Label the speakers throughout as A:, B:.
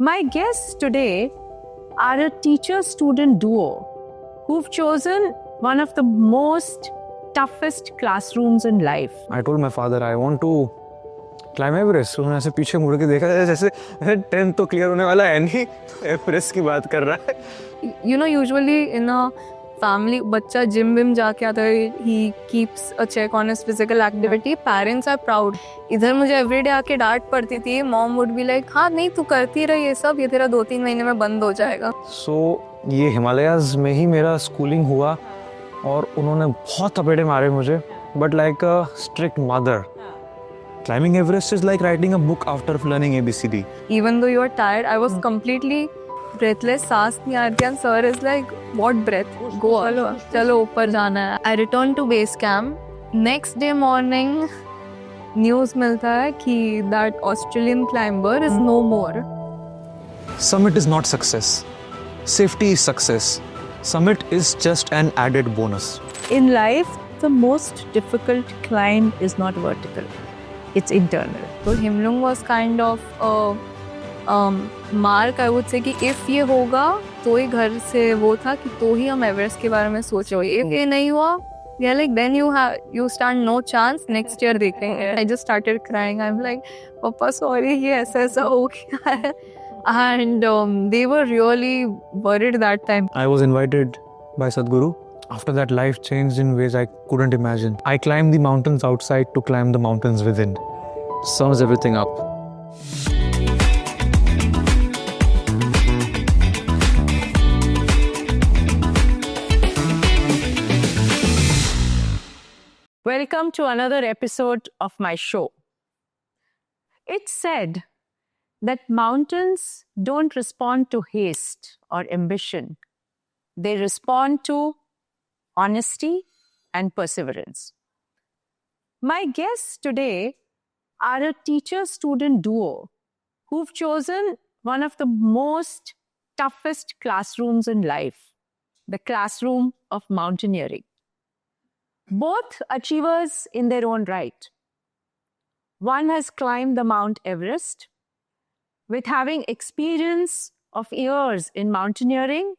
A: My guests today are a teacher-student duo who've chosen one of the most toughest classrooms in life.
B: I told my father I want to climb Everest. उन्होंने ऐसे पीछे मुड़ के देखा जैसे 10th तो clear होने वाला है नहीं, एवरेस्ट की बात कर रहा है.
C: You know, usually in a family, बच्चा जिम विम जाके आता है, he keeps a check on his physical activity. Parents are proud. इधर मुझे everyday आके डांट पड़ती थी. Mom would be like, हाँ नहीं तू करती रही ये सब, ये तेरा 2-3 महीने में बंद हो जाएगा.
B: So ये हिमालयाज में ही मेरा स्कूलिंग हुआ और उन्होंने बहुत थपेड़े मारे मुझे. But like a strict mother. Climbing Everest is like writing a book after learning ABCD.
C: Even though you are tired, I was completely breathless. सांस नहीं आ रही थी. And sir is like, what breath? Go चलो ऊपर जाना है. I returned to base camp. Next day morning, news मिलता है कि that Australian climber is no more.
B: Summit is not success. Safety is success. Summit is just an added bonus.
A: In life, the most difficult climb is not vertical. It's internal.
C: So Himlung was kind of a mark, I would say, कि if ये होगा तो ही घर से वो था कि तो ही हम एवरेस्ट के बारे में सोचो. If ये नहीं हुआ, yeah, like then you stand no chance. Next year देखेंगे. I just started crying. I'm like, पापा sorry, ये ऐसा हो गया है. And they were really worried that time.
B: I was invited by Sadhguru. After that, life changed in ways I couldn't imagine. I climbed the mountains outside to climb the mountains within. Sums everything up.
A: Welcome to another episode of my show. It's said that mountains don't respond to haste or ambition. They respond to honesty and perseverance. My guests today are a teacher-student duo who've chosen one of the most toughest classrooms in life, the classroom of mountaineering. Both achievers in their own right. One has climbed the Mount Everest with having experience of years in mountaineering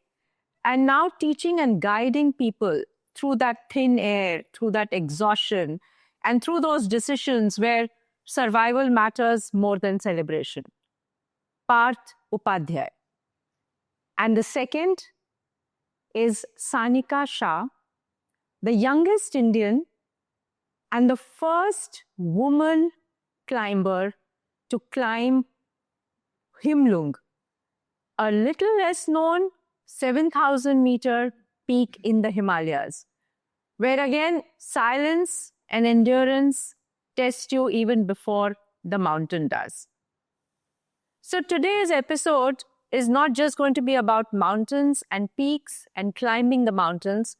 A: and now teaching and guiding people through that thin air, through that exhaustion, and through those decisions where survival matters more than celebration. Parth Upadhyay. And the second is Sanika Shah, the youngest Indian and the first woman climber to climb Himlung, a little less known 7,000 meter peak in the Himalayas, where again silence and endurance test you even before the mountain does. So today's episode is not just going to be about mountains and peaks and climbing the mountains,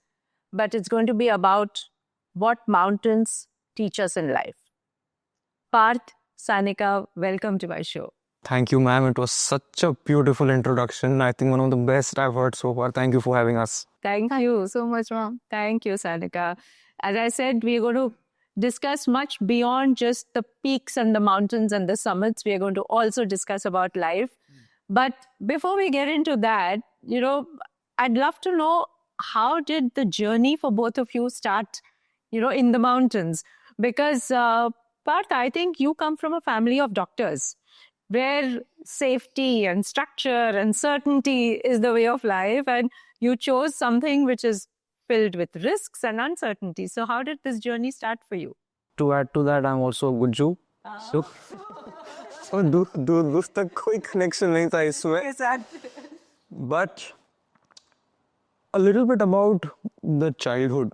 A: but it's going to be about what mountains teach us in life. Parth, Sanika, welcome to my show.
B: Thank you, ma'am. It was such a beautiful introduction. I think one of the best I've heard so far. Thank you for having us.
A: Thank you so much, ma'am. Thank you, Sanika. As I said, we're going to discuss much beyond just the peaks and the mountains and the summits. We are going to also discuss about life. But before we get into that, I'd love to know, how did the journey for both of you start, in the mountains? Because, Parth, I think you come from a family of doctors where safety and structure and certainty is the way of life, and you chose something which is filled with risks and uncertainty. So how did this journey start for you?
B: To add to that, I'm also a good Jew. So दूर तक कोई connection नहीं था इसमें. But a little bit about the childhood.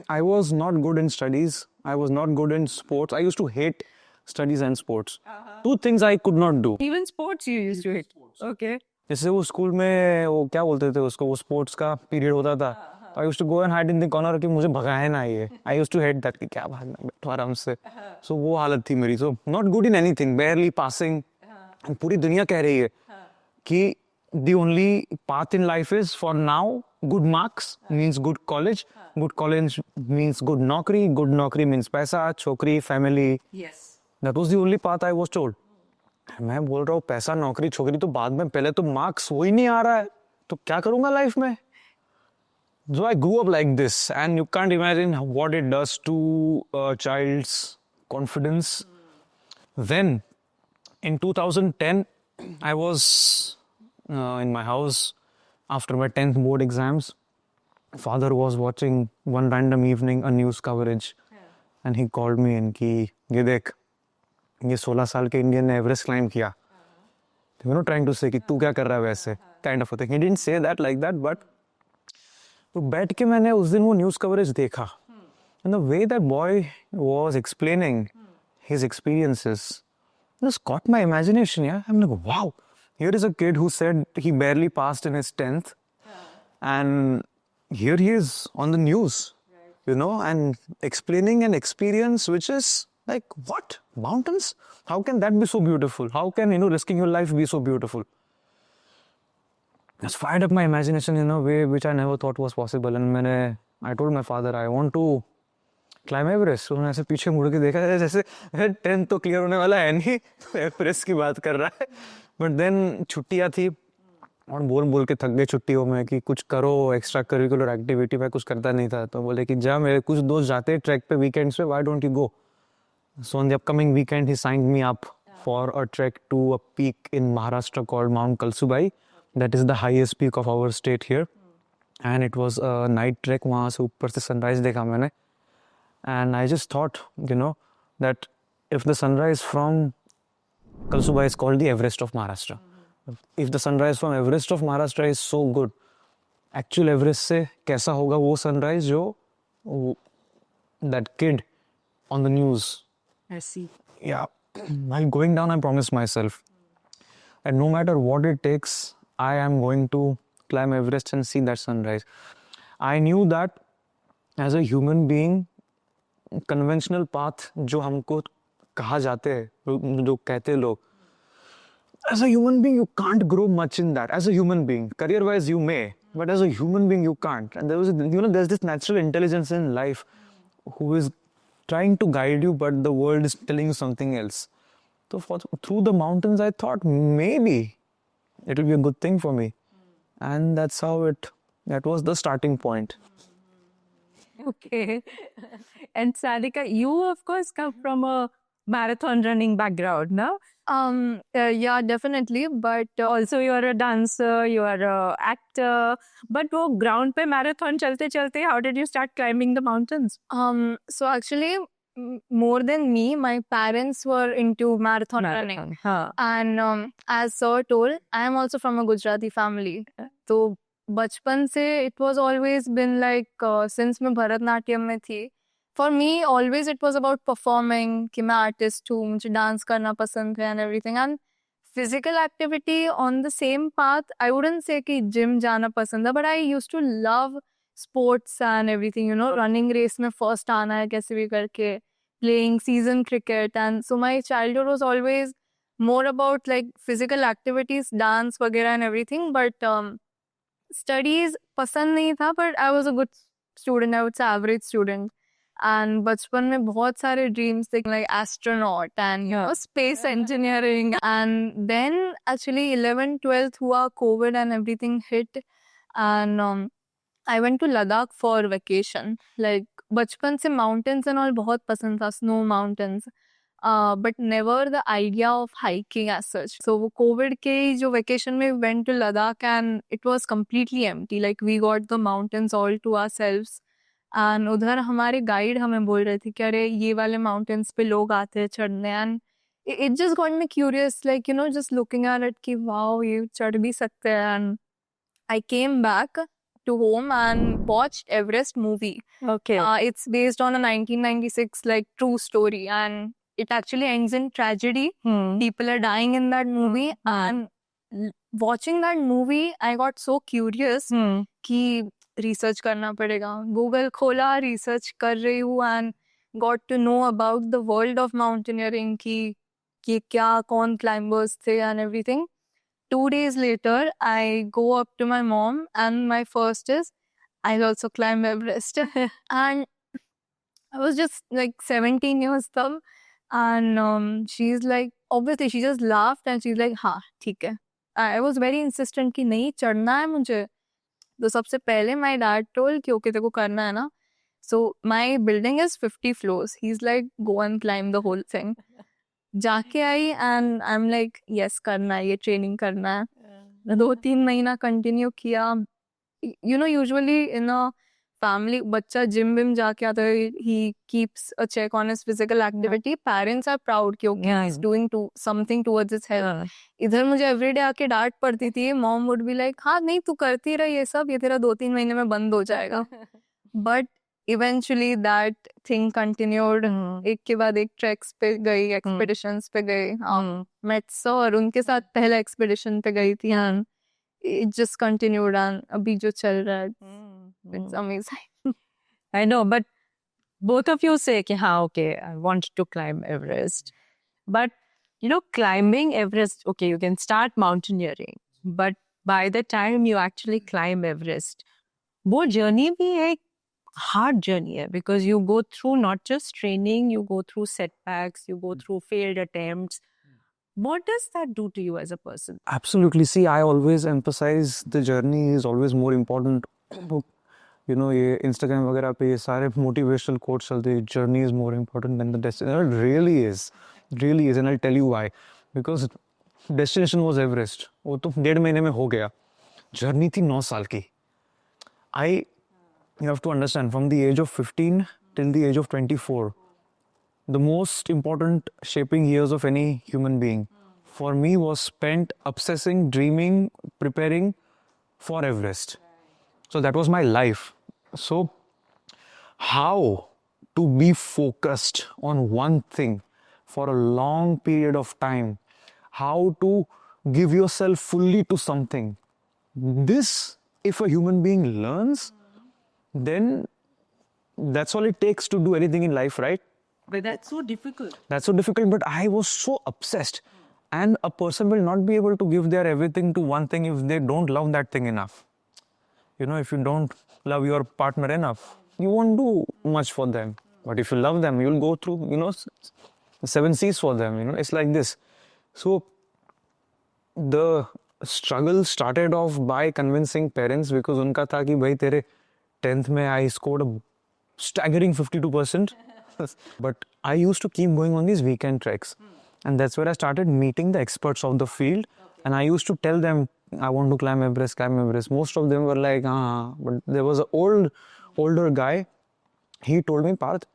B: I was not good in studies. I was not good in sports. I used to hate studies and sports. Two things I could not do.
A: Even sports you used to hate. Okay.
B: जैसे वो school में वो क्या बोलते थे उसको, वो sports का पीरियड होता था. I used to go and hide in the corner कि मुझे भगाए ना ये. I used to hate that कि क्या भागना, बैठो आराम से. So वो हालत थी मेरी. So not good in anything, barely passing. And पूरी दुनिया कह रही है कि the only path in life is, for now, good marks means good college means good naukri means paisa, chokri, family.
A: Yes.
B: That was the only path I was told. मैं बोल रहा हूँ पैसा नौकरी छोकरी तो बाद में, पहले तो मार्क्स वो ही नहीं आ रहा है, तो क्या करूंगा लाइफ में? So I grew up like this, and you can't imagine what it does to a child's confidence. Then, in 2010, I was in my house after my 10th board exams. Father was watching one random evening a news coverage, and he called me and कि ये देख, ये 16 साल के Indian ने Everest climb किया. Trying to say कि तू क्या कर रहा है वैसे, kind of a thing. He didn't say that like that, but तो बैठ के मैंने उस दिन वो न्यूज़ कवरेज देखा, and the way that boy was explaining his experiences just caught my imagination. Yeah, I'm like, wow, here is a kid who said he barely passed in his 10th, and here he is on the news, and explaining an experience which is like, what? Mountains? How can that be so beautiful? How can, risking your life be so beautiful? It's fired up my imagination in a way which I never thought was possible. And I told my father, I want to climb Everest. उन्होंने ऐसे पीछे मुड़ के देखा जैसे 10th तो clear होने वाला है नहीं, एवरेस्ट की बात कर रहा है. बट देन छुट्टियाँ थी और बोल के थक गए छुट्टियों में कि कुछ करो एक्स्ट्रा करिकुलर एक्टिविटी. मैं कुछ करता नहीं था, तो बोले कि जा, मेरे कुछ दोस्त जाते हैं ट्रैक पे वीकेंड्स पे, why don't you go? So on the upcoming weekend, he signed me up for a trek to a peak in Maharashtra called Mount Kalsubai. That is the highest peak of our state here. And it was a night trek. वहाँ से ऊपर से sunrise देखा मैंने. And I just thought, that if the sunrise from Kalsubai is called the Everest of Maharashtra, if the sunrise from Everest of Maharashtra is so good, actual Everest से कैसा होगा वो sunrise जो that kid on the news.
A: I see.
B: Yeah, while going down, I promised myself, and no matter what it takes, I am going to climb Everest and see that sunrise. I knew that as a human being, conventional path जो हमको कहा जाते हैं, जो कहते लोग, as a human being, you can't grow much in that. As a human being, career-wise, you may, but as a human being, you can't. And there's this natural intelligence in life who is trying to guide you, but the world is telling you something else. So through the mountains, I thought maybe it will be a good thing for me. And that was the starting point.
A: Okay. And Sadika, you of course come from a marathon running background, no?
C: Yeah, definitely. But
A: Also you're a dancer, you are a actor. But वो ground पे marathon चलते, how did you start climbing the mountains?
C: So actually, more than me, my parents were into marathon running.
A: हाँ.
C: And as sir told, I am also from a Gujarati family. So बचपन से it was always been like since मैं भरतनाट्यम में थी, for me always it was about performing कि मैं artist हूँ, मुझे dance करना पसंद है and everything. And physical activity on the same path, I wouldn't say कि gym जाना पसंद है, but I used to love sports and everything, running race में first आना है कैसे भी करके, playing season cricket. And so my childhood was always more about like physical activities, dance वगैरह and everything. But studies पसंद नहीं था, but I was a good student, I would say average student. And बचपन में बहुत सारे dreams थे, like astronaut and space engineering. And then actually 11th 12th हुआ, COVID and everything hit. And I went to Ladakh for vacation. Like बचपन से mountains and all बहुत पसंद था, snow mountains. But never the idea of hiking as such. So COVID के जो vacation में went to Ladakh and it was completely empty. Like we got the mountains all to ourselves. And उधर हमारे guide हमें बोल रहे थे कि अरे ये वाले mountains पे लोग आते हैं चढ़ने. And it just got me curious, like, just looking at it कि wow, ये चढ़ भी सकते हैं. And I came back to home and watched Everest movie.
A: Okay.
C: It's based on a 1996 like true story, and it actually ends in tragedy. People are dying in that movie. And watching that movie, I got so curious कि research करना पड़ेगा. Google खोला, research कर रही हूँ, and got to know about the world of mountaineering कि क्या कौन climbers थे and everything. 2 days later, I go up to my mom, and my first is, I'll also climb Everest. And I was just like 17 years old, and she's like, obviously she just laughed and she's like, हाँ ठीक है. I was very insistent कि नहीं चढ़ना है मुझे. तो सबसे पहले my dad told कि okay तेरे को करना है ना. So my building is 50 floors. He's like, go and climb the whole thing. जाके आई and I'm like, yes करना है, ये training करना है. 2-3 महीना continue किया. You know, usually in a family, बच्चा gym विम जाके आता है, he keeps a check on his physical activity. Parents are proud कि okay, he's doing something towards his health. इधर मुझे everyday आके डांट पड़ती थी. Mom would be like, हाँ नहीं तू करती रह ये सब, ये तेरा 2-3 महीने में बंद हो जाएगा. But eventually that thing continued. एक के बाद एक treks पे गई, expeditions पे गई. Met और उनके साथ पहला expedition पे गई थी. And it just continued and अभी जो चल रहा है, it's amazing.
A: I know, but both of you say कि हाँ, okay, I want to climb Everest. But, you know, climbing Everest, okay, you can start mountaineering. But by the time you actually climb Everest, वो journey भी एक hard journey है, because you go through not just training, you go through setbacks, you go through failed attempts. What does that do to you as a person?
B: Absolutely. See, I always emphasize the journey is always more important. You know, ये Instagram वगैरह पे ये सारे motivational quotes चलते हैं. Journey is more important than the destination. It really is. It really is. And I'll tell you why. Because destination was Everest. वो तो 1.5 महीने में हो गया. Journey थी 9 साल की. You have to understand, from the age of 15 till the age of 24, the most important shaping years of any human being for me was spent obsessing, dreaming, preparing for Everest. So that was my life. So how to be focused on one thing for a long period of time, how to give yourself fully to something, this, if a human being learns, then that's all it takes to do anything in life, right?
A: But that's so difficult.
B: That's so difficult, but I was so obsessed. And a person will not be able to give their everything to one thing if they don't love that thing enough. You know, if you don't love your partner enough, you won't do much for them. But if you love them, you'll go through, you know, 7 seas for them, you know, it's like this. So the struggle started off by convincing parents, because उनका था कि भाई तेरे 10th में I scored a staggering 52%. But I used to keep going on these weekend treks. And that's where I started meeting the experts of the field. And I used to tell them, I want to climb Everest, climb Everest. Most of them were like, but there was an older guy. He told me, Parth,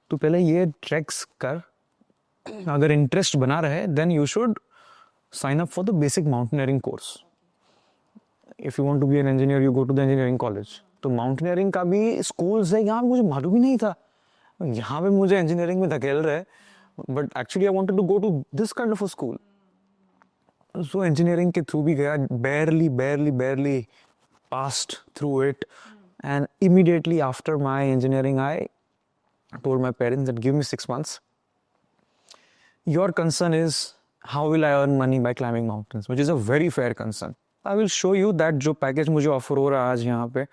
B: तू पहले ये treks कर. अगर interest बना रहे, then you should sign up for the basic mountaineering course. If you want to be an engineer, you go to the engineering college. तो mountaineering का भी schools है, यहाँ मुझे मालूम ही नहीं था. यहाँ पे मुझे engineering में धकेल रहे. But actually I wanted to go to this kind of a school. So engineering के through भी गया, barely passed through it. And immediately after my engineering, I told my parents that give me 6 months. Your concern is, how will I earn money by climbing mountains? Which is a very fair concern. I will show you that जो package मुझे offer हो रहा है आज यहाँ पे,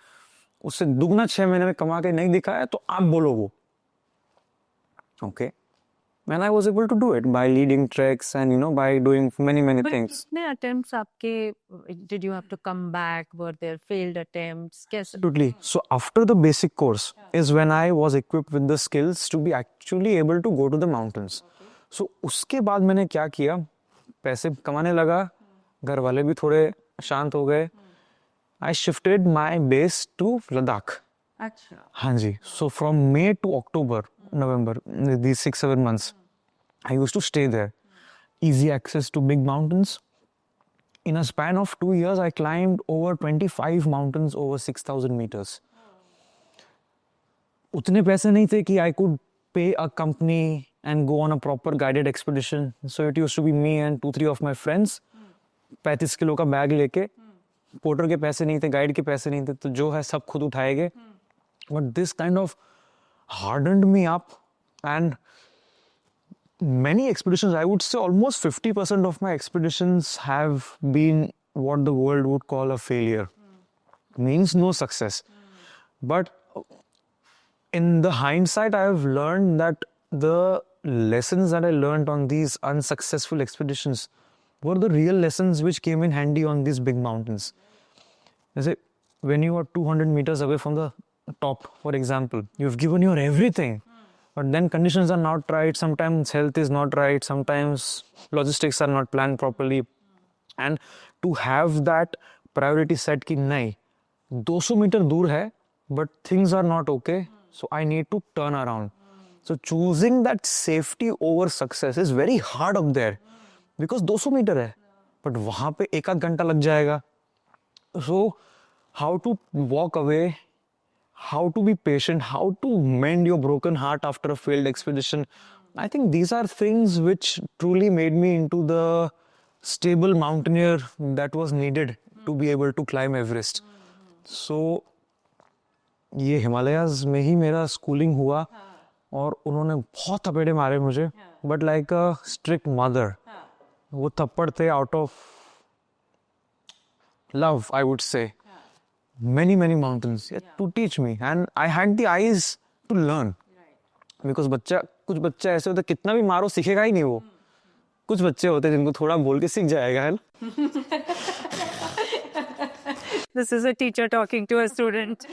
B: उससे दुगना 6 महीने में कमा के नहीं दिखाया तो आप बोलो वो. Okay. And I was able to do it by leading treks and, you know, by doing many things.
A: कितने attempts आपके, did you have to come back? Were there failed attempts? कैसे?
B: Absolutely. So after the basic course is when I was equipped with the skills to be actually able to go to the mountains. So उसके बाद मैंने क्या किया, पैसे कमाने लगा, घर वाले भी थोड़े शांत हो गए. I shifted my base to Ladakh.
A: अच्छा.
B: हाँ जी. So from May to October, November, these 6-7 months, I used to stay there. Easy access to big mountains. In a span of 2 years, I climbed over 25 mountains over 6,000 meters. उतने पैसे नहीं थे कि I could pay a company and go on a proper guided expedition. So it used to be me and 2-3 of my friends. 35 kilo का bag लेके, porter के पैसे नहीं थे, गाइड के पैसे नहीं थे, तो जो है सब खुद उठाएंगे. But this kind of hardened me up, and many expeditions, I would say almost 50% of my expeditions have been what the world would call a failure. Means no success. But in the hindsight, I have learned that the lessons that I learned on these unsuccessful expeditions were the real lessons which came in handy on these big mountains. जैसे when you are 200 meters away from the top, for example, you've given your everything, but then conditions are not right, sometimes health is not right, sometimes logistics are not planned properly, and to have that priority set कि नहीं 200 metre दूर है but things are not okay, so I need to turn around. So choosing that safety over success is very hard up there because 200 metre है but वहाँ पे एक आध घंटा लग जाएगा. So how to walk away, how to be patient, how to mend your broken heart after a failed expedition. I think these are things which truly made me into the stable mountaineer that was needed to be able to climb Everest. So ये हिमालयाज में ही मेरा schooling हुआ और उन्होंने बहुत थपेड़े मारे मुझे, but like a strict mother. वो थप्पड़ थे out of love, I would से. many mountains to teach me, and I had the eyes to learn. Because कुछ बच्चा ऐसे होता है कितना भी मारो सीखेगा ही नहीं वो. कुछ बच्चे होते हैं जिनको थोड़ा बोल के सीख जाएगा, है ना.
A: This is a teacher talking to a student.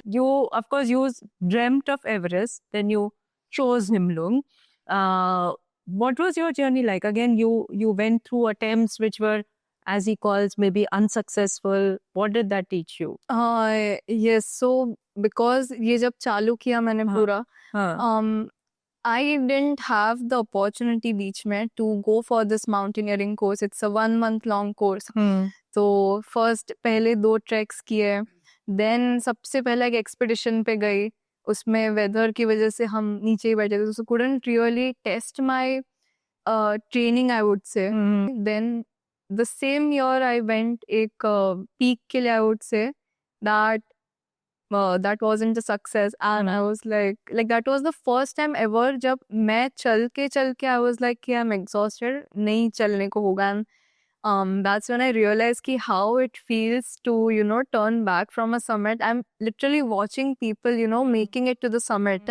A: You, of course, you dreamt of Everest, then you chose Himlung. What was your journey like? Again, you went through attempts which were, as he calls, maybe unsuccessful. What did that teach you?
C: Yes, so because ये जब चालू किया मैंने पूरा, I didn't have the opportunity बीच में to go for this mountaineering course. It's a 1 month long course. तो first पहले 2 treks किए, then सबसे पहले एक expedition पे गई. उसमें weather की वजह से हम नीचे ही बैठे थे, so couldn't really test my training, I would say. Then the same year I went एक peak के लिए, I would say that wasn't a success, and I was like that was the first time ever जब मैं चल के I was like कि I'm exhausted, नहीं चलने को होगा. And that's when I realized कि how it feels to, you know, turn back from a summit. I'm literally watching people, you know, making it to the summit.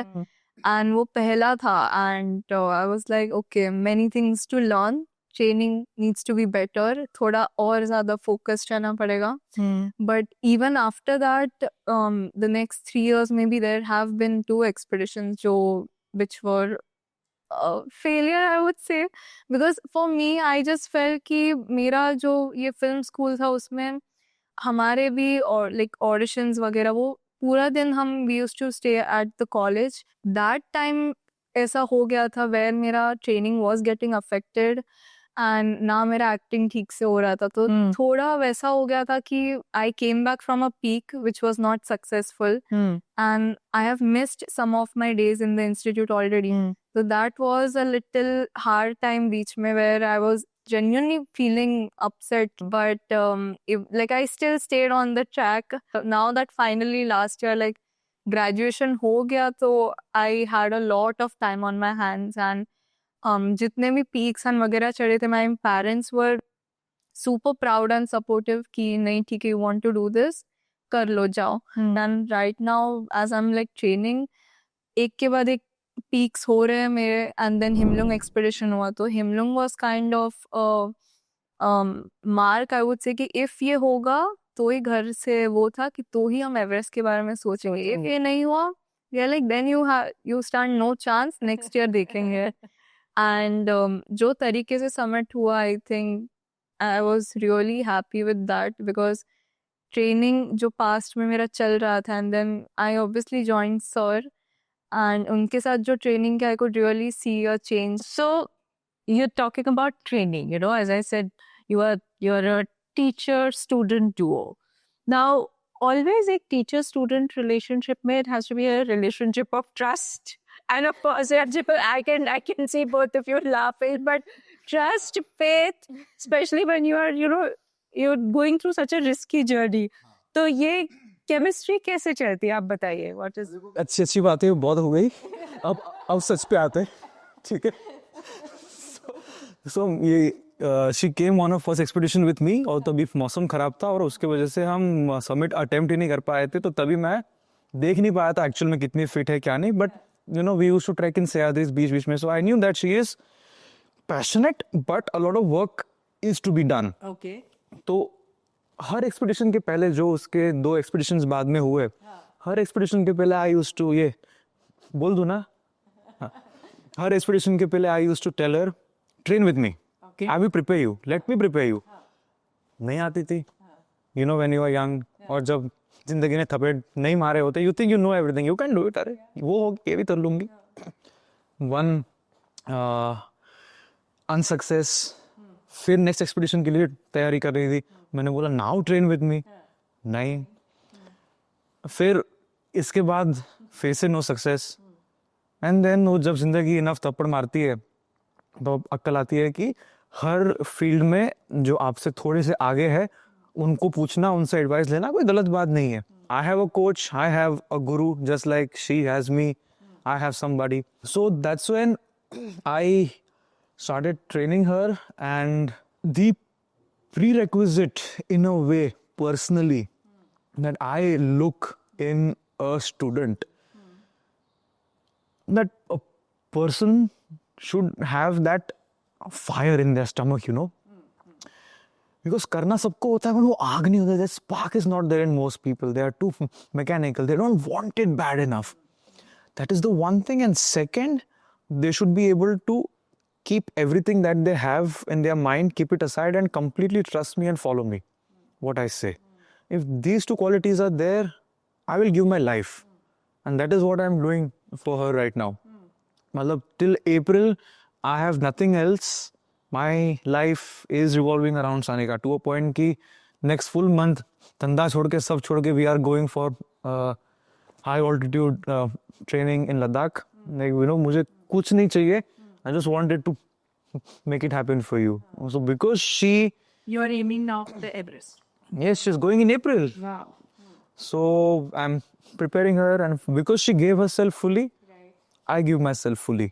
C: And वो पहला था, and I was like, okay, many things to learn. Training needs to be better. थोड़ा और ज़्यादा focused रहना पड़ेगा. But even after that, the next 3 years, maybe there have been 2 expeditions which were failure, I would say. Because for me, I just felt कि मेरा जो ये film school था उसमें हमारे भी और like auditions वगैरह वो पूरा दिन हम we used to stay at the college. That time ऐसा हो गया था where मेरा training was getting affected and ना मेरा acting ठीक से हो रहा था, तो थोड़ा वैसा हो गया था कि I came back from a peak which was not successful, and I have missed some of my days in the institute already. So that was a little hard time बीच में where I was genuinely feeling upset, but I still stayed on the track. Now that finally last year like graduation हो गया, तो I had a lot of time on my hands, and जितने भी peaks and वगैरह चढ़े थे, my parents were super proud and supportive कि नहीं ठीक है, you want to do this, कर लो जाओ. And right now as I'm like training, एक के बाद एक peaks हो रहे हैं मेरे, and then Himlung expedition हुआ, तो Himlung was kind of mark, I would say कि if ये होगा तो ही घर से वो था कि तो ही हम एवरेस्ट के बारे में सोचेंगे. if ये नहीं हुआ, yeah, like then you stand no chance, next year देखेंगे. And जो तरीके से summit हुआ, I think I was really happy with that, because training जो past में मेरा चल रहा था, and then I obviously joined Sir, and उनके साथ जो training किया, I could really see a change.
A: So you're talking about training, you know, as I said, you're a teacher-student duo. Now, always a teacher-student relationship में it has to be a relationship of trust. And of course, I can see both of you laughing, but trust, faith, especially when you're going through such a risky journey. तो ये chemistry कैसे चलती है, आप बताइए. What is?
B: अच्छी बातें बहुत हो गई. अब सच पे आते हैं, ठीक है. So ये she came on her first expedition with me, और तभी मौसम खराब था और उसके वजह से हम summit attempt ही नहीं कर पाए थे, तो तभी मैं देख नहीं पाया था एक्चुअल में कितनी फिट है क्या नहीं. But you know, we used to trek in Sahyadris beach में. So I knew that she is passionate, but a lot of work is to be done.
A: Okay.
B: तो हर एक्सपीडिशन के पहले जो उसके 2 एक्सपीडिशंस बाद में हुए, हर एक्सपीडिशन के पहले आई यूज्ड टू, ये बोल दूं ना, हर एक्सपीडिशन के पहले I used to tell her train with me, I will prepare you, let me prepare you. नहीं आती थी, you know, when you are young, और जब जिंदगी ने थपेट नहीं मारे होते, you think you know everything, you can do it, अरे वो हो ये भी कर लूंगी. वन अनसक्सेस, फिर नेक्स्ट एक्सपीडिशन के लिए तैयारी कर रही थी, मैंने बोला नाउ ट्रेन विद मी, नहीं. फिर इसके बाद फिर से नो सक्सेस. एंड देन वो जब जिंदगी इनफ थप्पड़ मारती है तो अक्ल आती है कि हर फील्ड में जो आपसे थोड़े से आगे है उनको पूछना, उनसे एडवाइस लेना कोई गलत बात नहीं है. I have a coach, I have a guru, just like she has me, I have somebody. So that's when I started training her, and the prerequisite in a way personally that I look in a student, that a person should have that fire in their stomach, you know, because करना सबको होता है, but वो आग नहीं होता. That spark is not there in most people. They are too mechanical, they don't want it bad enough. That is the one thing. And second, they should be able to keep everything that they have in their mind, keep it aside and completely trust me and follow me, what I say. If these 2 qualities are there, I will give my life. And that is what I'm doing for her right now. Matlab, till April, I have nothing else. My life is revolving around Sanika to a point ki next full month, धंधा छोड़ के सब छोड़ के we are going for high altitude training in Ladakh. Like, you know, मुझे कुछ नहीं चाहिए. I just wanted to make it happen for you. So because she...
A: You are aiming now for the Everest.
B: Yes, she's going in April.
A: Wow.
B: So I'm preparing her, and because she gave herself fully, I give myself fully.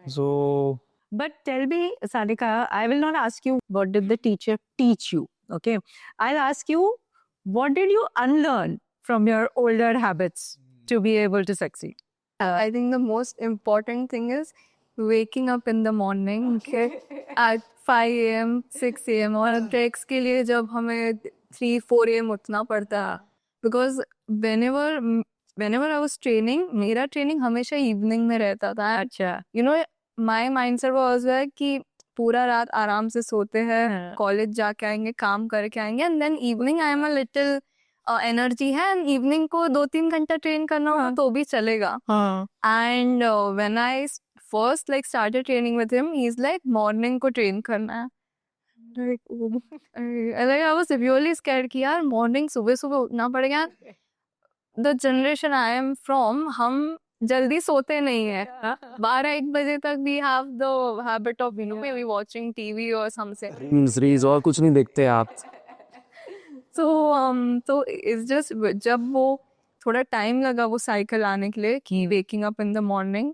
B: So...
A: But tell me, Sanika, I will not ask you what did the teacher teach you, okay? I'll ask you, what did you unlearn from your older habits to be able to succeed?
C: I think the most important thing is waking up in the morning, okay, at 5 a.m., 6 a.m. और tracks के लिए जब हमें 3-4 a.m. उठना पड़ता है, because whenever I was training, मेरा training हमेशा इवनिंग में रहता था.
A: अच्छा.
C: You know, my mindset was like कि पूरा रात आराम से सोते हैं, कॉलेज जाके आएंगे, काम करके आएंगे, and then evening I am a little energy है, एंड इवनिंग को 2-3 घंटा ट्रेन करना हो तो भी चलेगा. And when I first like started training with him, he is like morning को ट्रेन करना है. Like I was really scared कि यार मॉर्निंग सुबह उठना पड़ेगा. The generation I am from, हम जल्दी सोते नहीं है. 12-1 बजे तक we have the habit of, you know, maybe watching TV और समथिंग.
B: रील्स और कुछ नहीं देखते आप.
C: तो इट्स जस्ट, जब वो थोड़ा टाइम लगा वो साइकिल आने के लिए कि waking up in the morning,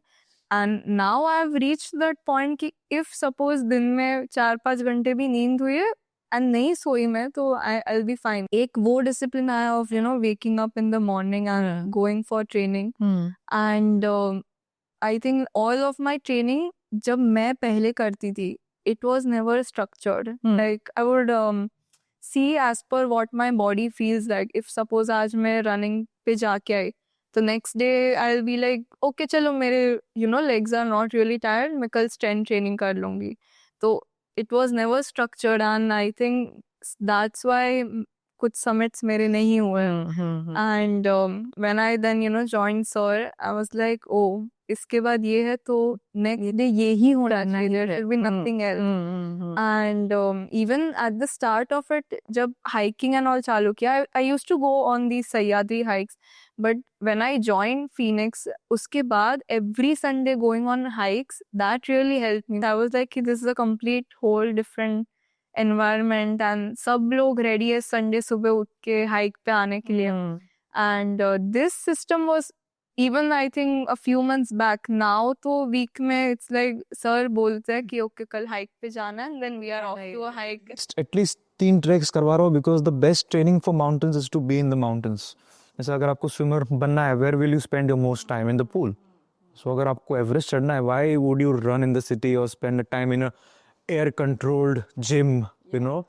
C: and now I have reached that point कि इफ सपोज दिन में 4-5 घंटे भी नींद हुई है एंड नहीं सोई मैं, तो आई विल बी फाइन. एक वो डिसिप्लिन आया of, you no, waking up in the morning and going for training. And I think all of my training जब मैं पहले करती थी, it was never structured. Like I would see as per what my body feels like. If suppose आज मैं running पे जाके आई, तो next day I'll be like, okay चलो मेरे, you know, legs are not really tired, मैं कल strength training कर लूँगी. तो it was never structured, and I think that's why कुछ summits मेरे नहीं हुए. And when I then, you know, joined Sir, I was like, oh, इसके बाद ये है तो next day ये ही होना चाहिए, there should be nothing else. And even at the start of it, जब hiking and all चालू किया, I used to go on these Sahyadri hikes, but when I joined Phoenix, उसके बाद every Sunday going on hikes, that really helped me. I was like, this is a complete whole different environment, and सब लोग ready है Sunday सुबह उठ के hike पे आने के लिए. And this system was even I think a few months back. Now तो week में it's like sir बोलते हैं कि okay कल hike पे जाना है, and then we are off to a hike.
B: At least 3 treks करवा रहा हूँ, because the best training for mountains is to be in the mountains. जैसे अगर आपको swimmer बनना है, where will you spend your most time? In the pool. सो अगर आपको एवरेस्ट चढ़ना है, why would you run in the city और spend time in a air controlled gym, you know?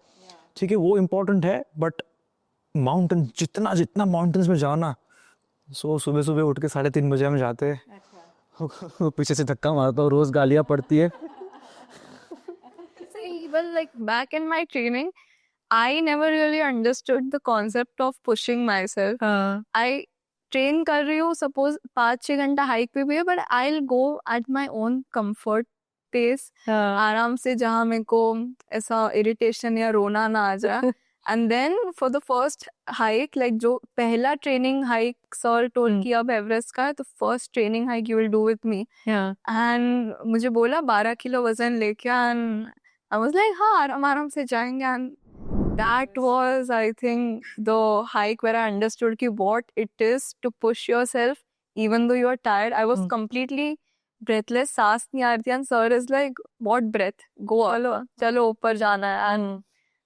B: ठीक है, वो इम्पोर्टेंट है, बट माउंटेन जितना जितना माउंटेन्स में जाओ ना, सो सुबह सुबह उठ के 3:30 बजे हम जाते हैं, पीछे से धक्का मारता हूँ, रोज गालियाँ पड़ती है.
C: So even like back in my training, I never really understood the concept of pushing myself. I train कर रही हूँ, suppose 5-6 घंटा हाइक पे भी है, but I'll go at my own comfort pace. आराम से, जहाँ मेरे को ऐसा इरिटेशन या रोना ना आ जाए. And then for the first hike, like जो पहला training hike sir told कि अब एवरेस्ट का है, तो first training hike you will do with me. And मुझे बोला 12 किलो वजन लेके, and I was like हाँ आराम से जाएंगे. And that was, I think, the hike where I understood कि what it is to push yourself even though you are tired. I was completely breathless, सांस नहीं आ रही थी, and sir is like, what breath, go up, चलो ऊपर जाना है. And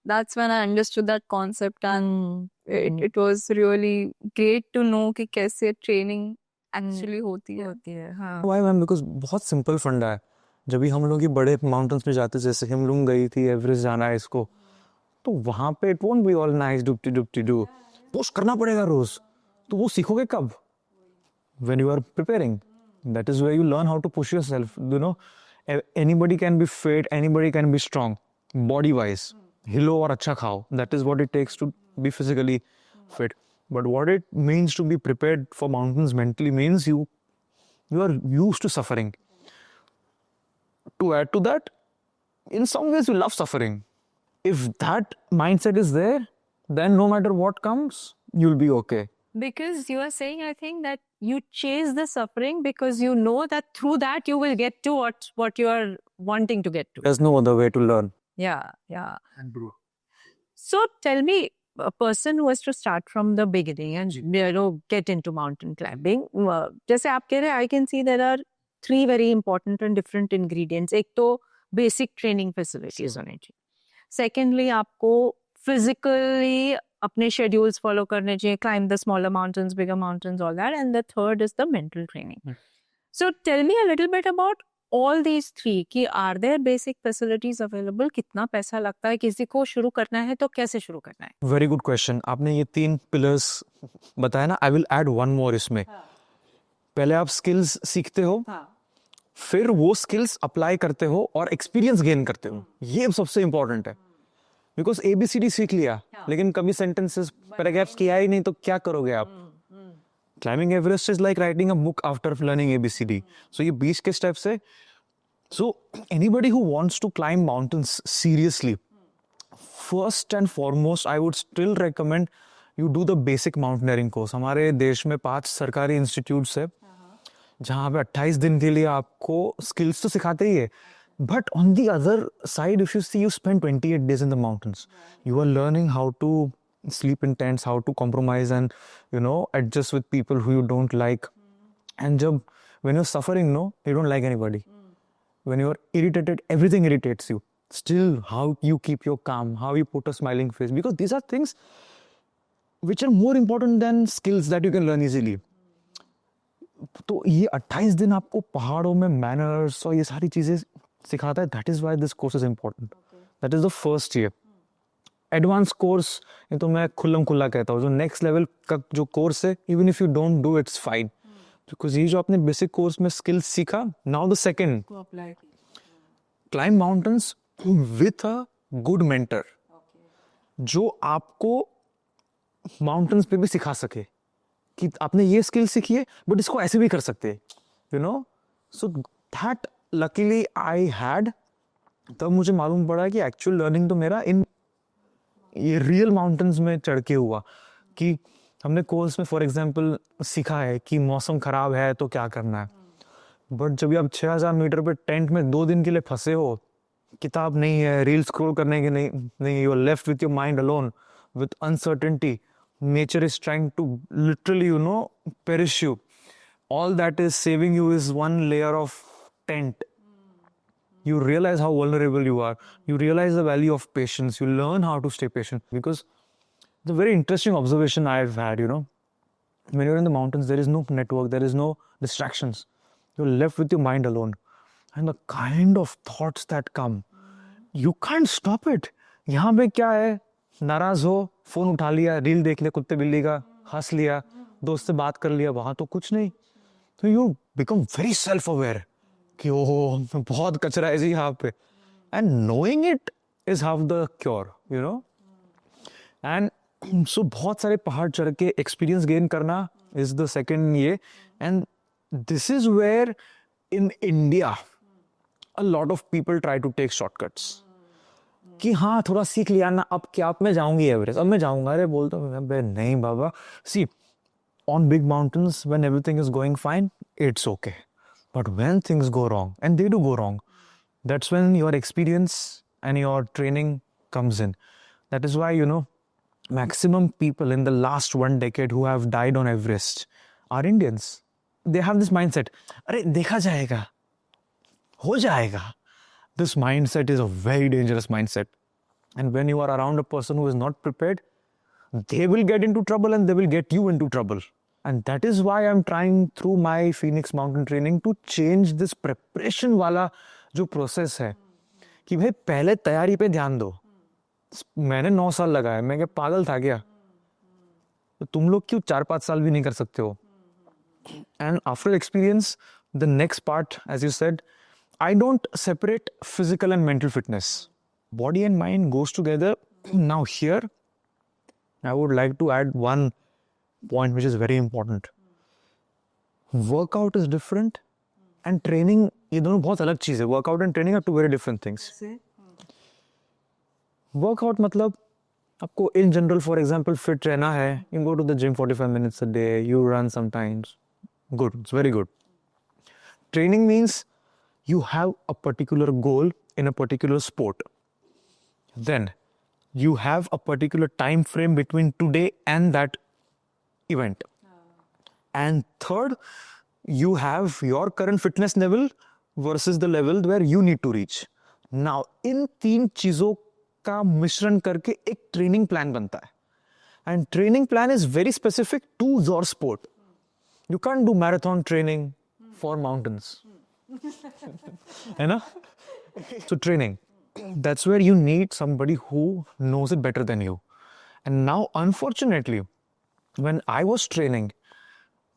C: that's when I understood that concept, and it was really great to know कि कैसे training actually होती है.
B: Why ma'am? बिकॉज बहुत सिंपल फंडा है. जब भी हम लोग ये बड़े माउंटेन्स पे जाते, जैसे हम लोग गई थी एवरेस्ट जाना है इसको, तो वहाँ पे it won't be all nice डुप्टी डुप्टी डू. पुश करना पड़ेगा रोज. तो वो सीखोगे कब? When you are preparing. That is where you learn how to push yourself. You know, anybody can be fit, anybody can be strong, body wise. हिलो और अच्छा खाओ. That is what it takes to be physically fit. But what it means to be prepared for mountains mentally means you are used to suffering. To add to that, in some ways you love suffering. If that mindset is there, then no matter what comes, you'll be okay.
A: Because you are saying, I think, that you chase the suffering because you know that through that you will get to what you are wanting to get to.
B: There's no other way to learn.
A: Yeah. So tell me, a person who has to start from the beginning and get into mountain climbing, जैसे आप कह रहे हैं, I can see there are 3 very important and different ingredients. एक तो basic training facilities होने चाहिए. Secondly, आपको physically अपने schedules follow करने चाहिए, climb the smaller mountains, bigger mountains, all that. And the third is the mental training. So tell me a little bit about all these 3, कि are there basic facilities available? कितना पैसा लगता है? किसी को शुरू करना है तो कैसे शुरू करना है?
B: Very good question. आपने ये 3 pillars बताया ना. I will add one more इसमें. पहले आप skills सीखते हो, फिर वो skills apply करते हो और experience gain करते हो. ये सबसे important है. Because ABCD सीख लिया, लेकिन कभी sentences, paragraphs किया ही नहीं, तो क्या करोगे आप? Climbing Everest is like writing a book after learning ABCD. So ये 20 के steps है. So anybody who wants to climb mountains seriously, first and foremost, I would still recommend you do the basic mountaineering course. हमारे देश में 5 सरकारी institutes है, जहाँ पे 28 दिन के लिए आपको skills तो सिखाते ही है. But on the other side, if you see, you spend 28 days in the mountains. You are learning how to sleep in tents, how to compromise and, adjust with people who you don't like. And when you're suffering, you don't like anybody. When you're irritated, everything irritates you. Still, how you keep your calm, how you put a smiling face. Because these are things which are more important than skills that you can learn easily. तो ये 28 दिन आपको पहाड़ों में manners और ये सारी चीज़ें सिखाता है. That is why this course is important. That is the first year. Advance course ये तो मैं खुल्लम खुल्ला कहता हूँ. जो नेक्स्ट लेवल का जो कोर्स है, even if you don't do it's fine, because ये जो आपने बेसिक कोर्स में स्किल्स सीखा, now the second, climb mountains with a good mentor, जो आपको माउंटेन्स पे भी सिखा सके कि आपने ये स्किल सीखी है बट इसको ऐसे भी कर सकते हैं. So that luckily I had. तब मुझे मालूम पड़ा कि एक्चुअल लर्निंग तो मेरा ये रियल माउंटेन्स में चढ़ के हुआ. कि हमने कोर्स में फॉर एग्जांपल सीखा है कि मौसम खराब है तो क्या करना है, बट जब आप 6000 मीटर पे टेंट में 2 दिन के लिए फंसे हो, किताब नहीं है, रील स्क्रॉल करने के नहीं, you are left with your mind alone with uncertainty. Nature is trying to literally perish you. All that is saving you is one layer of tent. You realize how vulnerable you are. You realize the value of patience. You learn how to stay patient. Because the very interesting observation I've had, when you're in the mountains, there is no network, there is no distractions. you're left with your mind alone. And the kind of thoughts that come, you can't stop it. यहाँ पे क्या है, नाराज हो, phone उठा लिया, reel देख लिया कुत्ते बिल्ली का, हंस लिया, दोस्त से बात कर लिया, वहां तो कुछ नहीं. तो you become very self-aware कि ओह बहुत कचरा है जी यहाँ पे. And knowing it is half the cure, you know. And so बहुत सारे पहाड़ चढ़ के experience gain करना is the second ये. And this is where in India a lot of people try to take shortcuts. कि हाँ थोड़ा सीख लिया ना, अब क्या, अब मैं जाऊंगी एवरेस्ट, अब मैं जाऊंगा. अरे बोलता हूँ नहीं बाबा. See, on big mountains when everything is going fine, it's okay. But when things go wrong, and they do go wrong, that's when your experience and your training comes in. That is why, you know, maximum people in the last 1 decade who have died on Everest are Indians. They have this mindset, अरे देखा जाएगा, हो जाएगा. This mindset is a very dangerous mindset. And when you are around a person who is not prepared, they will get into trouble and they will get you into trouble. And that is why I'm trying through my Phoenix Mountain Training to change this preparation वाला जो process है. कि भाई पहले तैयारी पे ध्यान दो. मैंने 9 साल लगाया, मैं क्या पागल था क्या? तो तुम लोग क्यों 4-5 साल भी नहीं कर सकते हो? And after experience, the next part, as you said, I don't separate physical and mental fitness. Body and mind goes together. Now here, I would like to add one point which is very important. Workout is different and training, ये दोनों बहुत अलग चीज़ है. Workout and training are two very different things. Workout मतलब आपको in general, for example, fit रहना है. You go to the gym 45 minutes a day. You run sometimes. Good, it's very good. Training means you have a particular goal in a particular sport. Then you have a particular time frame between today and that event. And third, you have your current fitness level versus the level where you need to reach. Now, इन 3 चीजों का मिश्रण करके एक training plan बनता है. And training plan is very specific to your sport. You can't do marathon training for mountains. है ना? So training, that's where you need somebody who knows it better than you. And now, unfortunately, when I was training,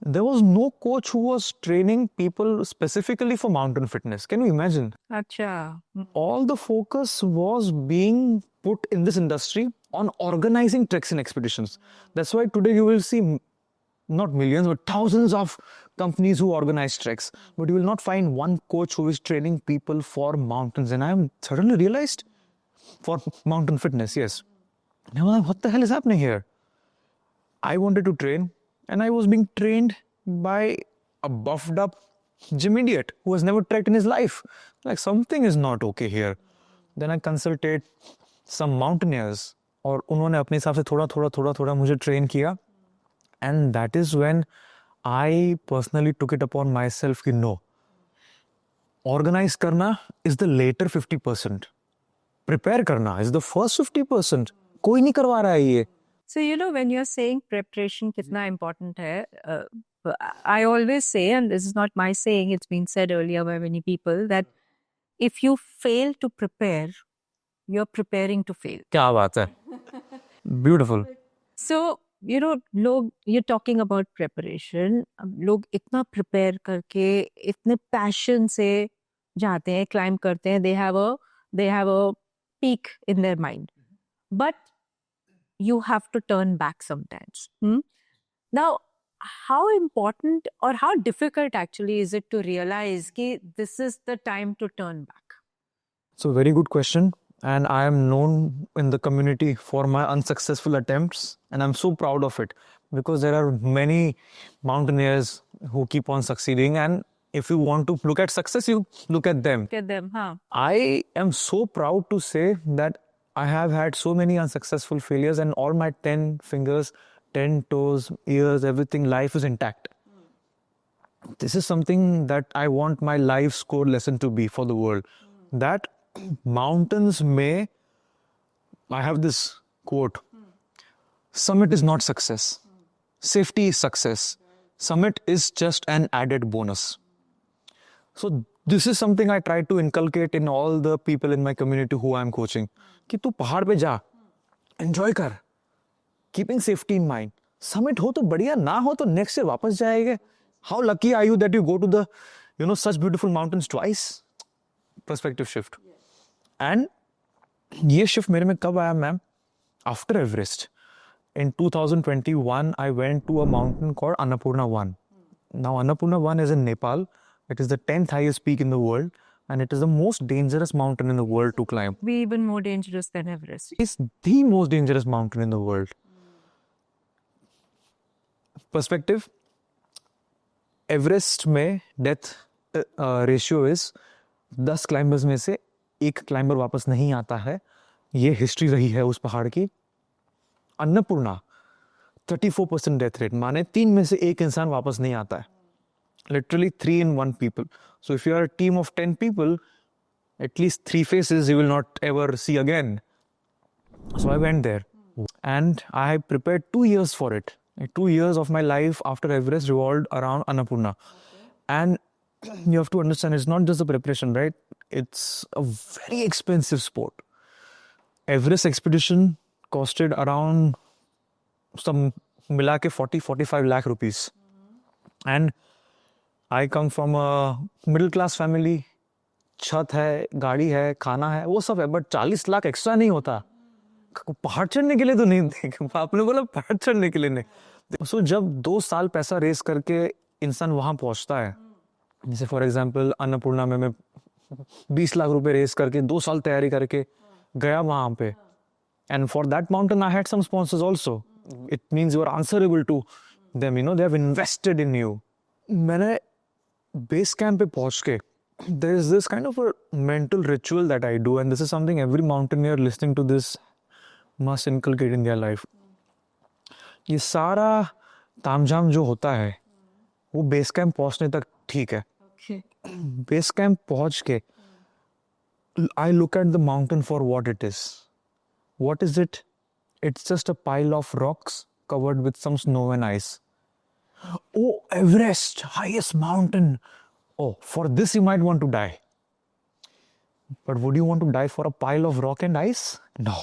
B: there was no coach who was training people specifically for mountain fitness. Can you imagine?
A: Acha.
B: All the focus was being put in this industry on organizing treks and expeditions. That's why today you will see not millions, but thousands of companies who organize treks. But you will not find one coach who is training people for mountains. And I suddenly realized, for mountain fitness, yes. And I was like, what the hell is happening here? I wanted to train, and I was being trained by a buffed up gym idiot who has never trekked in his life. Like, something is not okay here. Then I consulted some mountaineers, और उन्होंने अपने हिसाब से थोड़ा मुझे train किया. And that is when I personally took it upon myself कि no, organize करना is the later 50%. Prepare करना is the first 50%. कोई नहीं करवा रहा है ये.
A: So, you know, when you're saying preparation kitna important hai, I always say, and this is not my saying, it's been said earlier by many people, that if you fail to prepare, you're preparing to fail.
B: क्या बात है? Beautiful.
A: So, you know, you're talking about preparation. लोग इतना prepare करके, इतने passion से जाते हैं, climb करते हैं, they have a peak in their mind. But you have to turn back sometimes. Now, how important or how difficult actually is it to realize that this is the time to turn back?
B: It's a very good question. And I am known in the community for my unsuccessful attempts. And I'm so proud of it because there are many mountaineers who keep on succeeding. And if you want to look at success, you look at them.
A: Look at them, huh?
B: I am so proud to say that I have had so many unsuccessful failures and all my 10 fingers, 10 toes, ears, everything, life is intact. This is something that I want my life score lesson to be for the world. That mountains may, I have this quote, summit is not success. Safety is success. Summit is just an added bonus. So this is something I try to inculcate in all the people in my community who I'm coaching. कि तू पहाड़ पे जा, enjoy कर, keeping safety in mind. Summit हो तो बढ़िया, ना हो तो next year वापस जाएंगे. How lucky are you that you go to the, such beautiful mountains twice? Perspective shift. And ये shift मेरे में कब आया ma'am? After Everest. In 2021, I went to a mountain called Annapurna 1. Now, Annapurna 1 is in Nepal. It is the 10th highest peak in the world, and it is the most dangerous mountain in the world to climb.
A: Be even more dangerous than Everest.
B: It's the most dangerous mountain in the world. Perspective, Everest में death ratio is 10 climbers में से एक climber वापस नहीं आता है. ये history रही है उस पहाड़ की. अन्नपूर्णा 34% डेथ रेट, माने 3 में से एक इंसान वापस नहीं आता है. Literally 3 in 1 people. So if you are a team of 10 people, at least 3 faces you will not ever see again. So I went there and I prepared 2 years for it. 2 years of my life after Everest revolved around Annapurna. And you have to understand, it's not just the preparation, right? It's a very expensive sport. Everest expedition costed around some मिला के 40-45 lakh rupees. And I come from a middle class family. छत है, गाड़ी है, खाना है, वो सब है, बट 40 लाख एक्स्ट्रा नहीं होता. पहाड़ चढ़ने के लिए तो नहीं. आपने बोला पहाड़ चढ़ने के लिए नहीं. सो जब 2 साल पैसा रेस करके इंसान वहां पहुंचता है, जैसे फॉर एग्जांपल अन्नपूर्णा में मैं 20 लाख रुपए रेस करके 2 साल तैयारी करके गया वहां पे. And for that mountain, I had some sponsors also. It means you are answerable to them. They have invested in you. मैंने base camp पे पहुंच के, there is this kind of a mental ritual that I do, and this is something every mountaineer listening to this must inculcate in their life. ये सारा तामझाम जो होता है, वो base camp पहुंचने तक ठीक है. Base camp पहुंच के, I look at the mountain for what it is. What is it? It's just a pile of rocks covered with some snow and ice. Oh, Everest, highest mountain. Oh, for this you might want to die. But would you want to die for a pile of rock and ice? No.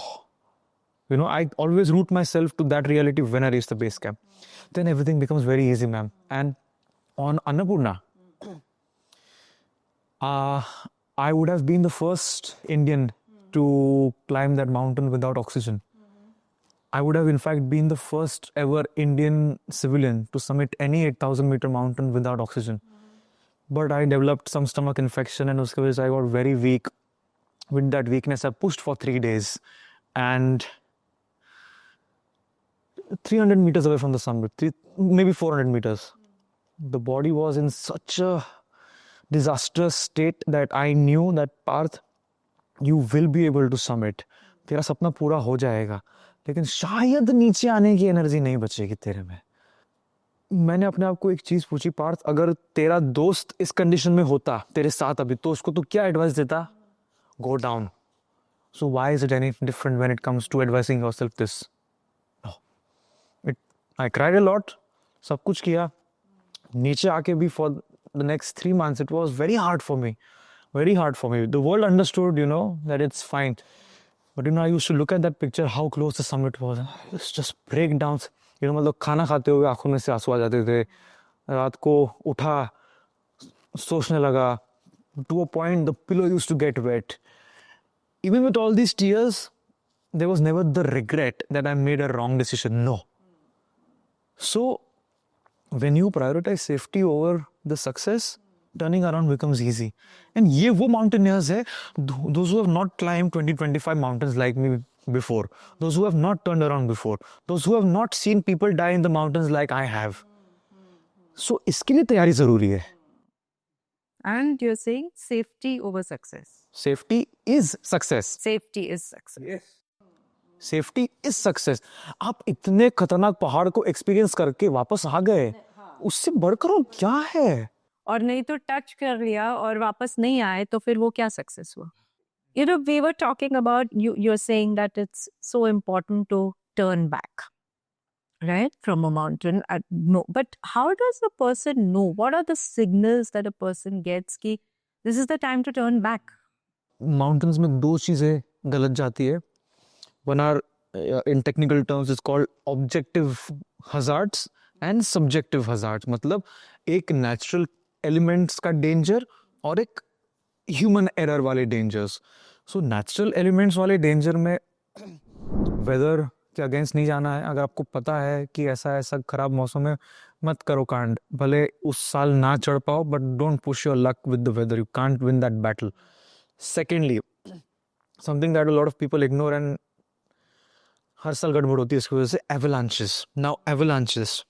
B: I always root myself to that reality when I reach the base camp. Then everything becomes very easy, ma'am. And on Annapurna, I would have been the first Indian to climb that mountain without oxygen. I would have in fact been the first ever Indian civilian to summit any 8,000 meter mountain without oxygen. But I developed some stomach infection and uske wajah se I got very weak. With that weakness, I pushed for 3 days. And 300 meters away from the summit, maybe 400 meters, the body was in such a disastrous state that I knew that Parth, you will be able to summit. तेरा सपना पूरा हो जाएगा, लेकिन शायद नीचे आने की एनर्जी नहीं बचेगी तेरे में. मैंने अपने आप को एक चीज पूछी, पार्थ, अगर तेरा दोस्त इस कंडीशन में होता तेरे साथ अभी, तो उसको तू क्या एडवाइस देता? Go down. So why is it any different when it comes to advising yourself this? No. I cried a lot. सब कुछ किया. नीचे आके भी for the next 3 months, it was very hard for me. Very hard for me. The world understood, that it's fine. But I used to look at that picture, how close the summit was. It's just breakdowns. मतलब खाना खाते हुए आंखों में से आंसू आ जाते थे. रात को उठा, सोचने लगा. To a point, the pillow used to get wet. Even with all these tears, there was never the regret that I made a wrong decision. No. So, when you prioritize safety over the success, turning around becomes easy. And ये वो mountaineers है, those who have not climbed 20-25 mountains like me before, those who have not turned around before, those who have not seen people die in the mountains like I have. So इसके लिए तैयारी जरूरी है.
A: And you're saying safety over success.
B: Safety is success.
A: Safety is success.
B: Yes. Safety is success. आप इतने खतरनाक पहाड़ को एक्सपीरियंस करके वापस आ गए, उससे बढ़कर और क्या है?
A: और नहीं तो टच कर लिया और वापस नहीं आए तो फिर वो क्या सक्सेस हुआ? We were talking about, you're saying that it's so important to turn back. right, from a mountain. No, but how does the person know? What are the signals that a person gets कि this is the time to turn back?
B: Mountains में दो चीज़ें गलत जाती है. One are in technical terms is called objective hazards and subjective hazards. मतलब एक natural elements का danger और एक human error वाले dangers. So natural elements वाले danger में weather के अगेंस्ट नहीं जाना है. अगर आपको पता है कि ऐसा ऐसा खराब मौसम है, मत करो कांड. भले उस साल ना चढ़ पाओ, but don't push your luck with the weather. You can't win that battle. Secondly, something that a lot of people ignore and हर साल गड़बड़ होती है इसकी वजह से, avalanches. Now avalanches,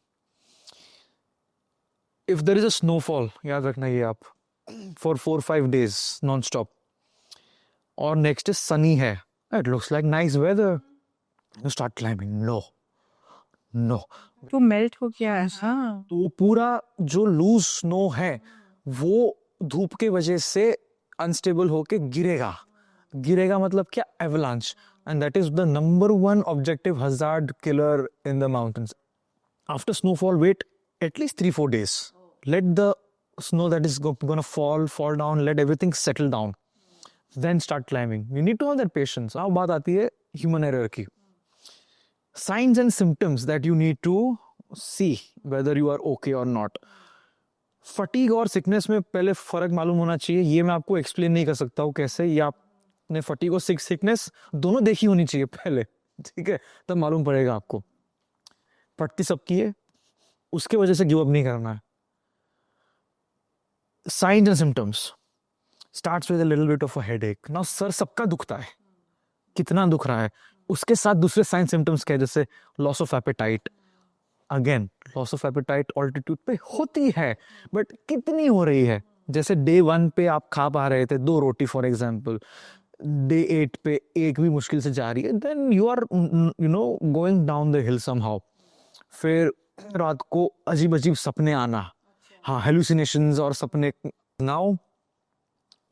B: if there is a snowfall, याद रखना ये आप, फॉर 4-5 days नॉन स्टॉप, और नेक्स्ट इज सनी है, it looks like nice weather, you start climbing. No,
A: तो मेल्ट हो गया है. हाँ.
B: तो पूरा जो लूज स्नो है वो धूप के वजह से अनस्टेबल होके गिरेगा मतलब क्या, avalanche. And that is the number 1 objective hazard killer in the mountains. After snowfall, wait at least 3-4 days. Let the snow that is gonna fall down, let everything settle down, then start climbing. You need to have that patience. अब बात आती है human error की. Signs and symptoms that you need to see whether you are okay or not. Fatigue और sickness में पहले फर्क मालूम होना चाहिए. ये मैं आपको एक्सप्लेन नहीं कर सकता हूँ कैसे. ये आपने फटीग और सिकनेस दोनों देखी होनी चाहिए पहले, ठीक है, तब मालूम पड़ेगा आपको. फटती सबकी है, उसके वजह से गिव अप नहीं करना है. Science and symptoms starts with a little bit of a headache. Now sir सबका दुखता है, कितना दुख रहा है, उसके साथ दूसरे साइंस सिम्टम्स क्या है, जैसे loss of appetite. Again, loss of appetite altitude पे होती है, बट कितनी हो रही है. जैसे डे 1 पे आप खा पा रहे थे 2 रोटी फॉर एग्जाम्पल, डे 8 पे एक भी मुश्किल से जा रही है, then you are going down the hill somehow. फिर रात को अजीब अजीब सपने आना, हाँ, हेलुसिनेशंस और सपने. Now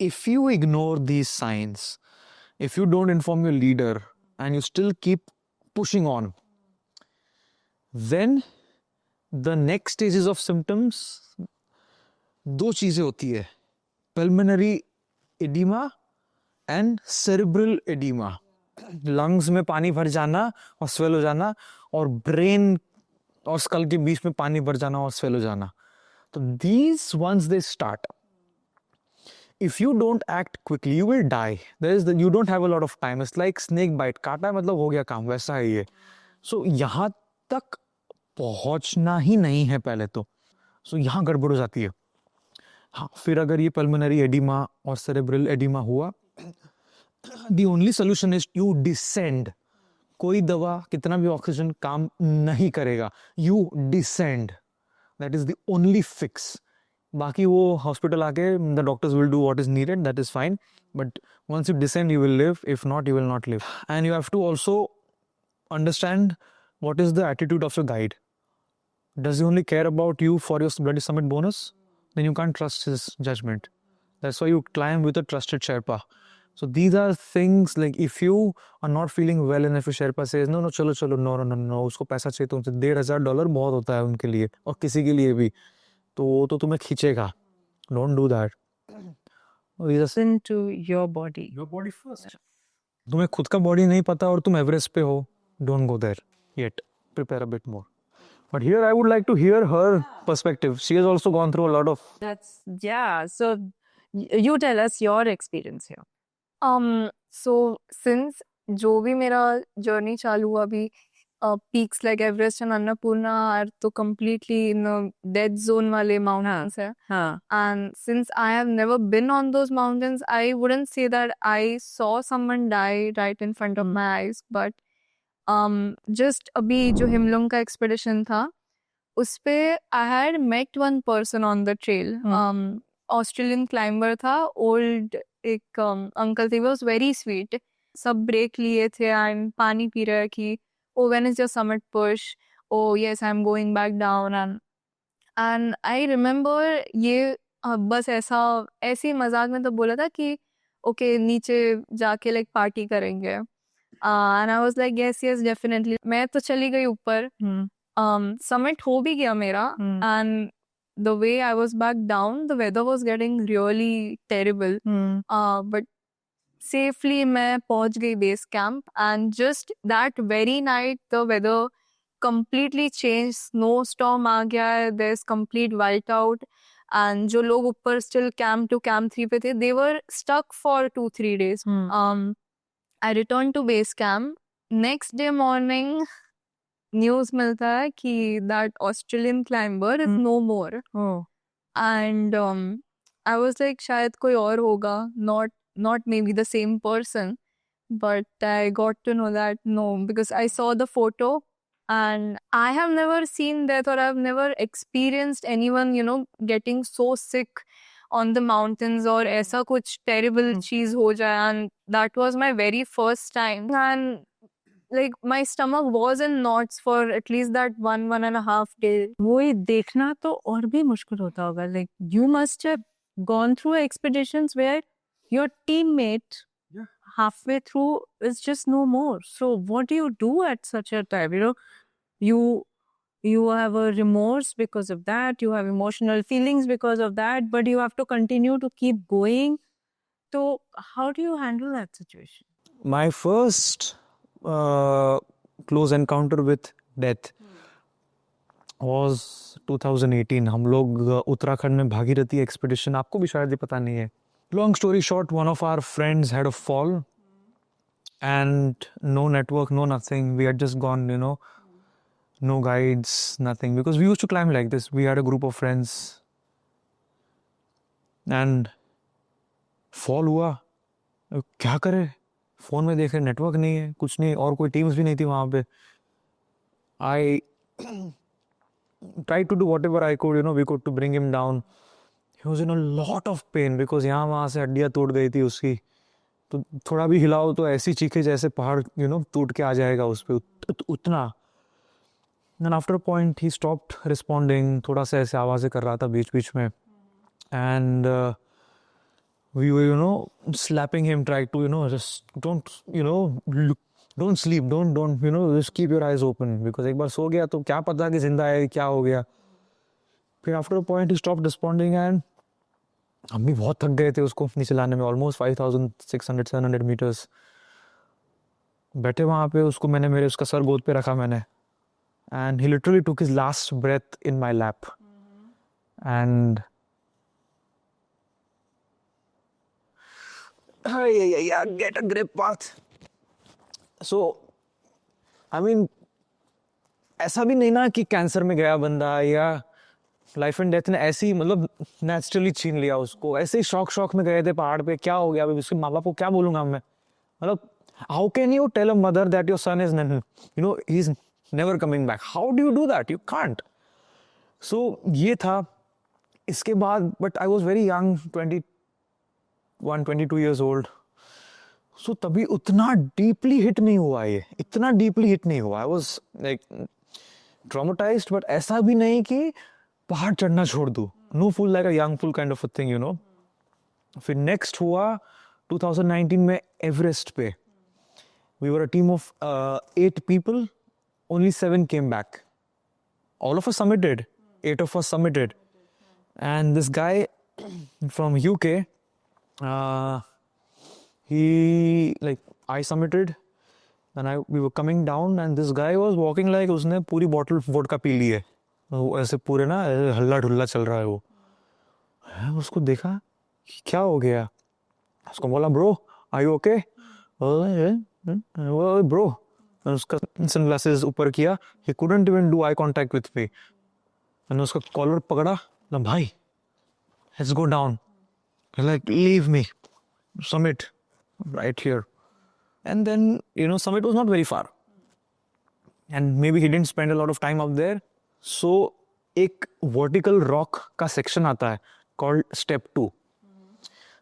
B: if you ignore these signs, if you don't inform your leader and you still keep pushing on, then the next stages of symptoms, दो चीजें होती है, pulmonary edema and cerebral edema. Lungs में पानी भर जाना और स्वेल हो जाना, और ब्रेन और स्कल के बीच में पानी भर जाना और स्वेल हो जाना. तो these once they start, if you don't act quickly you will die. You don't have a lot of time. It's like snake bite, काटा मतलब हो गया काम, वैसा है ये. So यहाँ तक पहुंचना ही नहीं है पहले तो. सो यहाँ गड़बड़ हो जाती है. हाँ, फिर अगर ये पल्मोनरी एडिमा और सेरेब्रल एडिमा हुआ, the only solution is you descend. कोई दवा, कितना भी ऑक्सीजन काम नहीं करेगा. You descend, that is the only fix. बाकी वो हॉस्पिटल आके the doctors will do what is needed, that is fine, but once you descend you will live, if not you will not live. And you have to also understand what is the attitude of your guide. Does he only care about you for your bloody summit bonus? Then you can't trust his judgment. That's why you climb with a trusted Sherpa. So these are things like, if you are not feeling well and if your Sherpa says no chalo no, उसको पैसा चाहिए तो $1,500 बहुत होता है उनके लिए और किसी के लिए भी, तो वो तो तुम्हें खींचेगा. Don't do that.
A: Listen to your body.
B: Your body first. तुम्हें खुद का बॉडी नहीं पता और तुम एवरेस्ट पे हो, don't go there yet. Prepare a bit more. But here I would like to hear her perspective. She has also gone through a lot of.
A: So you tell us your experience here.
C: So since जो भी मेरा journey चालू हुआ अभी, peaks like Everest and Annapurna are तो completely in the dead zone वाले mountains है.
A: हाँ.
C: And since I have never been on those mountains, I wouldn't say that I saw someone die right in front of my eyes, but just अभी जो हिमलुंग का expedition था, उस पे I had met one person on the trail. Australian climber था, old एक uncle थे, was very sweet. सब break लिए थे and पानी पी रहे कि oh, when is your summit push? Oh yes, I'm going back down. And I remember ये बस ऐसे मजाक में तो बोला था कि okay, नीचे जाके like party करेंगे. And I was like yes, definitely. मैं तो चली गई ऊपर. summit हो भी गया मेरा, and the way I was back down, the weather was getting really terrible. But safely मैं पहुंच गई base camp, and just that very night the weather completely changed. Snowstorm आ गया है, there's complete whiteout, and जो लोग ऊपर still camp 2 camp 3 पे थे, they were stuck for 2-3 days. I returned to base camp. Next day morning, news मिलता है कि that Australian climber is no more. And I was like, शायद कोई और होगा, not maybe the same person. But I got to know that no, because I saw the photo, and I have never seen death, or I've never experienced anyone, getting so sick on the mountains, or ऐसा कुछ terrible चीज हो जाए. And that was my very first time, and like my stomach was in knots for at least that 1.5 days.
A: वही देखना तो और भी मुश्किल होता होगा. Like you must have gone through expeditions where your teammate halfway through is just no more. So what do you do at such a time? You have a remorse because of that. You have emotional feelings because of that. But you have to continue to keep going. So how do you handle that situation?
B: My first close encounter with death was 2018. हम लोग उत्तराखंड में Bhagirathi expedition, आपको भी शायद ये पता नहीं है. Long story short, one of our friends had a fall, and no network, no nothing. We had just gone, no guides, nothing. Because we used to climb like this. We had a group of friends. And fall हुआ. क्या करे? Phone में देखे network नहीं है, कुछ नहीं, और कोई टीम्स भी नहीं थी वहाँ पे. I tried to do whatever I could, we could to bring him down. He was in a lot of pain because यहाँ वहाँ से हड्डियाँ टूट गई थी उसकी. तो थोड़ा भी हिलाओ तो ऐसी चीखे जैसे पहाड़ टूट के आ जाएगा उस पे, उतना. And after a point he stopped responding. थोड़ा सा ऐसे आवाज़ें कर रहा था बीच बीच में. And we were slapping him, tried to just don't look, don't sleep, don't just keep your eyes open, because एक बार सो गया तो क्या पता कि जिंदा है क्या हो गया. फिर after a point he stopped responding, and हम भी बहुत थक गए थे उसको नीचे लाने में. ऑलमोस्ट 5,600-700 मीटर्स बैठे वहाँ पे. उसको मैंने उसका सर गोद पे रखा मैंने, and he literally took his last breath in my lap. And get a grip, path. So I mean, ऐसा भी नहीं ना कि कैंसर में गया बंदा या लाइफ एंड डेथ ने ऐसे ही मतलब नेचुरली छीन लिया उसको. ऐसे ही शौक में गए थे पहाड़ पे, क्या हो गया अभी उसके माँ बाप को क्या बोलूंगा मैं. मतलब how can you tell a mother that your son is he is never coming back? How do you do that? You can't. So ये था. इसके बाद but I was very young, 21-22 years old. सो तभी उतना डीपली हिट नहीं हुआ, ये इतना डीपली हिट नहीं हुआ. I was like traumatized, but ऐसा भी नहीं कि पहाड़ चढ़ना छोड़ दूँ. No fool like a young fool kind of a thing. फिर नेक्स्ट हुआ 2019 में एवरेस्ट पे. We were a team of 8 people, only 7 came back. All of us submitted. 8 of us submitted. And this guy from UK, I submitted, and we were coming down, and this guy was walking like उसने पूरी bottle vodka P ली है. वो ऐसे पूरे ना हल्ला ढुल्ला चल रहा है वो. उसको देखा, क्या हो गया? उसको बोला, bro are you okay? Bro. उसका सनग्लासेस ऊपर किया. he couldn't even do eye contact with me. and उसका कॉलर पकड़ा. भाई let's go down. like leave me. Summit right here. And then summit was not very far, and maybe he didn't spend a lot of time up there. So एक vertical rock का section आता है called step 2.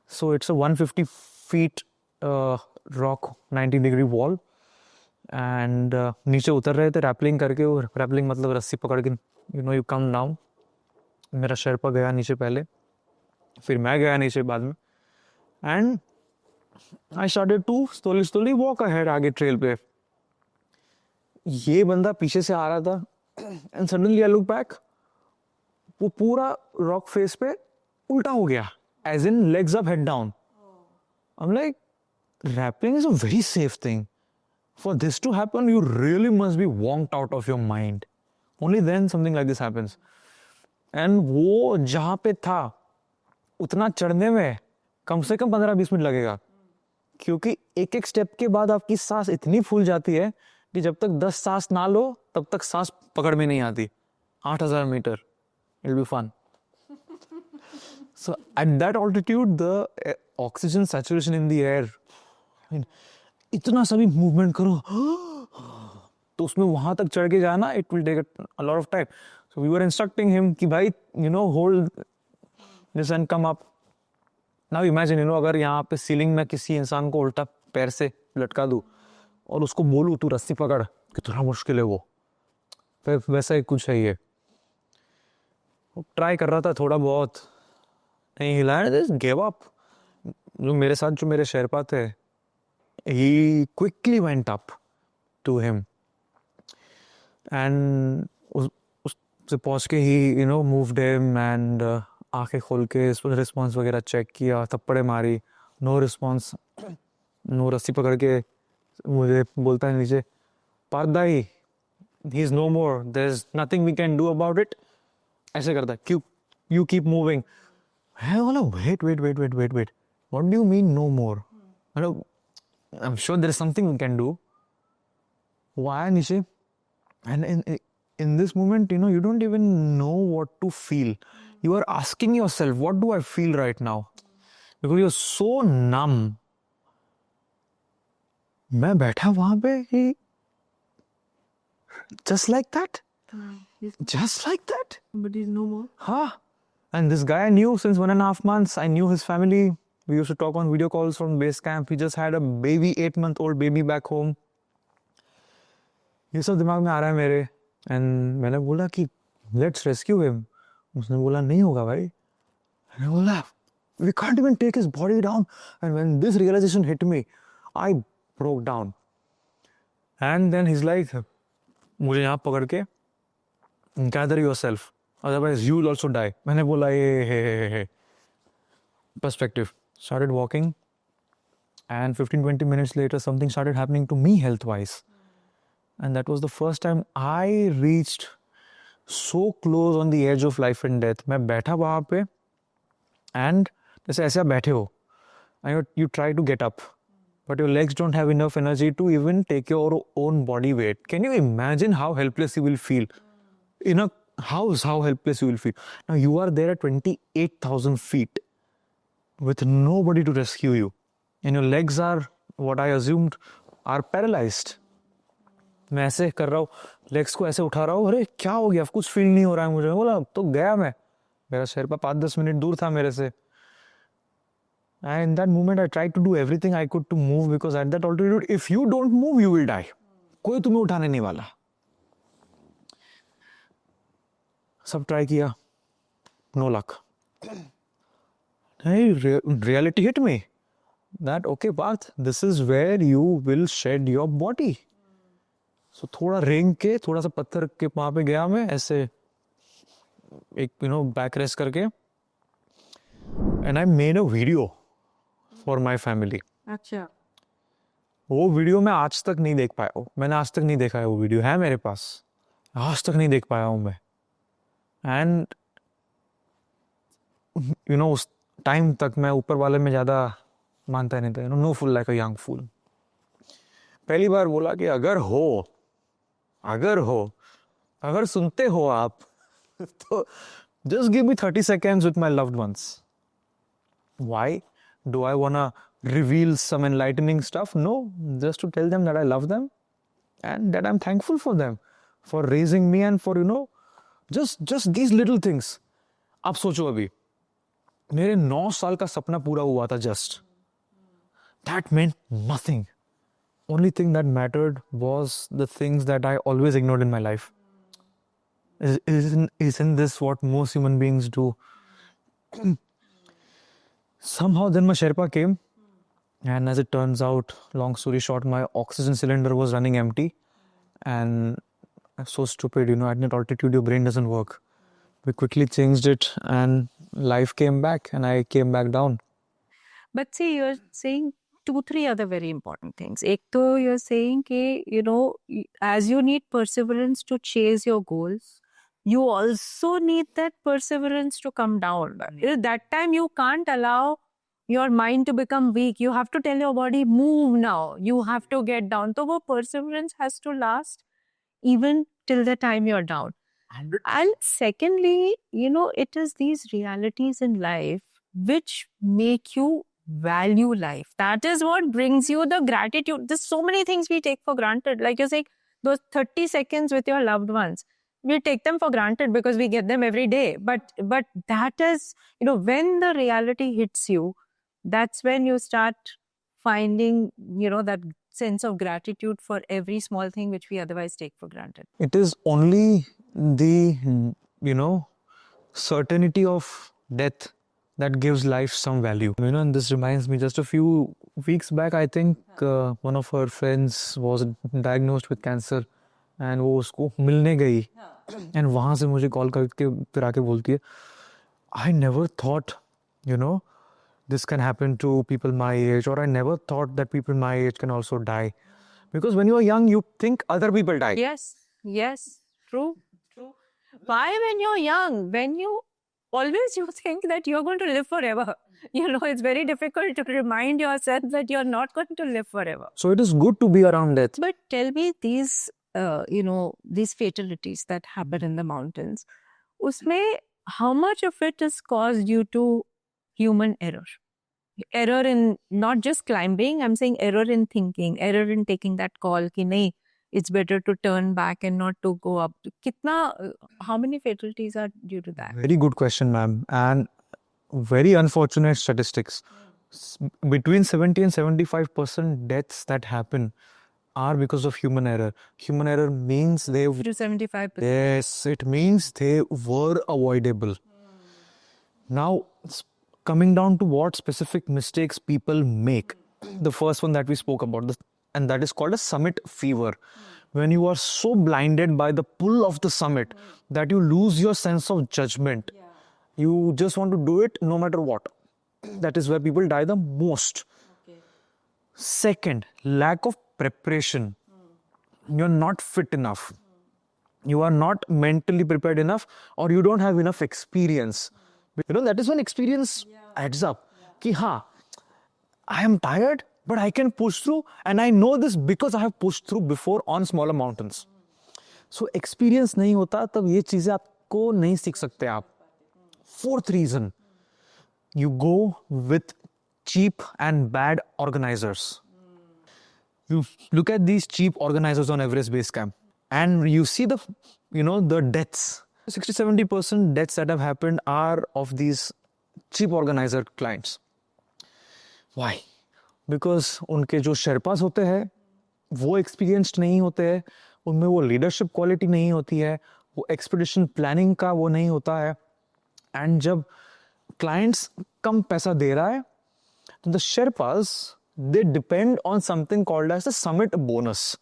B: So it's a 150 feet rock 90-degree wall, and नीचे उतर रहे थे rappelling करके. और रैपलिंग मतलब रस्सी पकड़ के you come down. मेरा शेरपा गया नीचे पहले, फिर मैं गया नीचे बाद में. And I started to slowly walk ahead आगे ट्रेल पे. ये बंदा पीछे से आ रहा था and suddenly I look back, वो पूरा रॉक फेस पे उल्टा हो गया, as in legs up head down. I am like, rappelling is a very safe thing. For this to happen, you really must be wonked out of your mind. Only then something like this happens. And वो जहाँ पे था उतना चढ़ने में कम से कम 15-20 minute लगेगा, क्योंकि एक एक स्टेप के बाद आपकी सांस इतनी फूल जाती है कि जब तक 10 सांस ना लो तब तक सांस पकड़ में नहीं आती. 8,000 metre, it'll be fun. So at that altitude, the oxygen saturation in the air, I mean, इतना सभी मूवमेंट करो तो उसमें वहां तक चढ़ के जाना, it will take a lot of time. So we were instructing him कि भाई hold this and come up. Now imagine अगर यहाँ पे सीलिंग में किसी इंसान को उल्टा पैर से लटका दूं और उसको बोलूं तू रस्सी पकड़, कितना मुश्किल है वो. फिर वैसा ही कुछ है ये. ट्राई कर रहा था थोड़ा बहुत, नहीं हिलाया, जस्ट गिव अप. जो मेरे साथ जो मेरे शेरपा थे, he quickly went up to him and उससे पहुंच के he moved him and आंखें खोल के रिस्पॉन्स वगैरह चेक किया, थप्पड़े मारी, नो रिस्पॉन्स. नो रस्सी पकड़ के मुझे बोलता है नीचे, पारदाई he is no more, there is nothing we can do about it. ऐसे करता है, you keep moving. मैं बोला wait, what do you mean no more? I'm sure there is something we can do. Why, Nishi? And in this moment, you don't even know what to feel. You are asking yourself, what do I feel right now? Because you're so numb. मैं बैठा वहां पे कि just like that. Just like that.
C: But he's no more.
B: Huh? And this guy I knew since 1.5 months. I knew his family. We used to talk on video calls from base camp. He just had a baby, 8-month-old baby back home. ये सब दिमाग में आ रहा है मेरे. And मैंने बोला कि let's rescue him. उसने बोला नहीं होगा भाई. मैंने बोला we can't even take his body down. And when this realization hit me, I broke down. And then he's like, मुझे यहाँ पकड़ के gather yourself, otherwise you will also die. मैंने बोला hey. Perspective. Started walking, and 15-20 minutes later something started happening to me health wise, and that was the first time I reached so close on the edge of life and death. मैं बैठा वहाँ पे, and जैसे ऐसे आप बैठे हो, and you try to get up, but your legs don't have enough energy to even take your own body weight. Can you imagine how helpless you will feel in a house? How helpless you will feel. Now you are there at 28,000 feet with nobody to rescue you, and your legs are, what I assumed, are paralyzed. मैं ऐसे कर रहा हूँ, legs को ऐसे उठा रहा हूँ, अरे क्या हो गया, कुछ फील नहीं हो रहा है मुझे. बोला तो गया मैं. मेरा शेरपा 5-10 मिनट दूर था मेरे से. And in that moment I tried to do everything I could to move, because at that altitude if you don't move you will die. कोई तुम्हें उठाने नहीं वाला. सब ट्राई किया, no luck. Hey, reality hit me that okay Parth, this is where you will shed your body. So थोड़ा रेंग के, थोड़ा सा पत्थर के वहां पे गया मैं ऐसे एक बैक रेस्ट करके, and I made a video for my family.
C: अच्छा.
B: वो वीडियो मैं आज तक नहीं देख पाया हूँ. मैंने आज तक नहीं देखा है. वो वीडियो है मेरे पास, आज तक नहीं देख पाया हूँ मैं. And उस टाइम तक मैं ऊपर वाले में ज़्यादा मानता नहीं था. No fool like a young fool. पहली बार बोला कि अगर सुनते हो आप तो just give me 30 seconds with my loved ones. Why? Do I want to reveal some enlightening stuff? No, just to tell them that I love them and that I'm thankful for them for raising me and for just these little things. आप सोचो, अभी मेरे 9 साल का सपना पूरा हुआ था just. That meant nothing. Only thing that mattered was the things that I always ignored in my life. Isn't this what most human beings do? Somehow then my Sherpa came, and as it turns out, long story short, my oxygen cylinder was running empty, and so stupid, at that altitude your brain doesn't work. We quickly changed it and life came back and I came back down.
A: But see, you're saying 2, 3 other very important things. Ek to you're saying ke, as you need perseverance to chase your goals, you also need that perseverance to come down. That time you can't allow your mind to become weak. You have to tell your body, move now. You have to get down. So wo perseverance has to last even till the time you're down. And secondly, it is these realities in life which make you value life. That is what brings you the gratitude. There's so many things we take for granted. Like you're saying, those 30 seconds with your loved ones, we take them for granted because we get them every day. But that is, when the reality hits you, that's when you start finding, that sense of gratitude for every small thing which we otherwise take for granted.
B: It is only the, certainty of death that gives life some value. And this reminds me, just a few weeks back, I think one of her friends was diagnosed with cancer and वो उसको मिलने गई and वहाँ से मुझे call करके फिर आके बोलती है, I never thought, this can happen to people my age, or I never thought that people my age can also die. Because when you are young, you think other people die.
A: Yes, true. Why when you're young? When you think that you're going to live forever. It's very difficult to remind yourself that you're not going to live forever.
B: So it is good to be around death.
A: But tell me these, these fatalities that happen in the mountains, usme, how much of it is caused due to human error? Error in not just climbing, I'm saying error in thinking, error in taking that call ki nahi, it's better to turn back and not to go up. How many fatalities are due to that?
B: Very good question, ma'am. And very unfortunate statistics. Between 70 and 75% deaths that happen are because of human error. Human error means they...
A: To 75%.
B: Yes, it means they were avoidable. Now, coming down to what specific mistakes people make. The first one that we spoke about, and that is called a summit fever. When you are so blinded by the pull of the summit that you lose your sense of judgment. You just want to do it no matter what. That is where people die the most. Second, lack of preparation. You're not fit enough. You are not mentally prepared enough, or you don't have enough experience. That is when experience adds up. Ki ha, I am tired, but I can push through, and I know this because I have pushed through before on smaller mountains. So experience नहीं होता तब ये चीजें आपको नहीं सीख सकते आप. Fourth reason, you go with cheap and bad organizers. You look at these cheap organizers on Everest Base Camp and you see the deaths. 60-70% deaths that have happened are of these cheap organizer clients. Why? Because उनके जो sherpas होते हैं वो experienced नहीं होते हैं, उनमें वो leadership quality नहीं होती है, वो expedition planning का वो नहीं होता है. And जब clients कम पैसा दे रहा है, तो the Sherpas, they depend on something called as the summit bonus.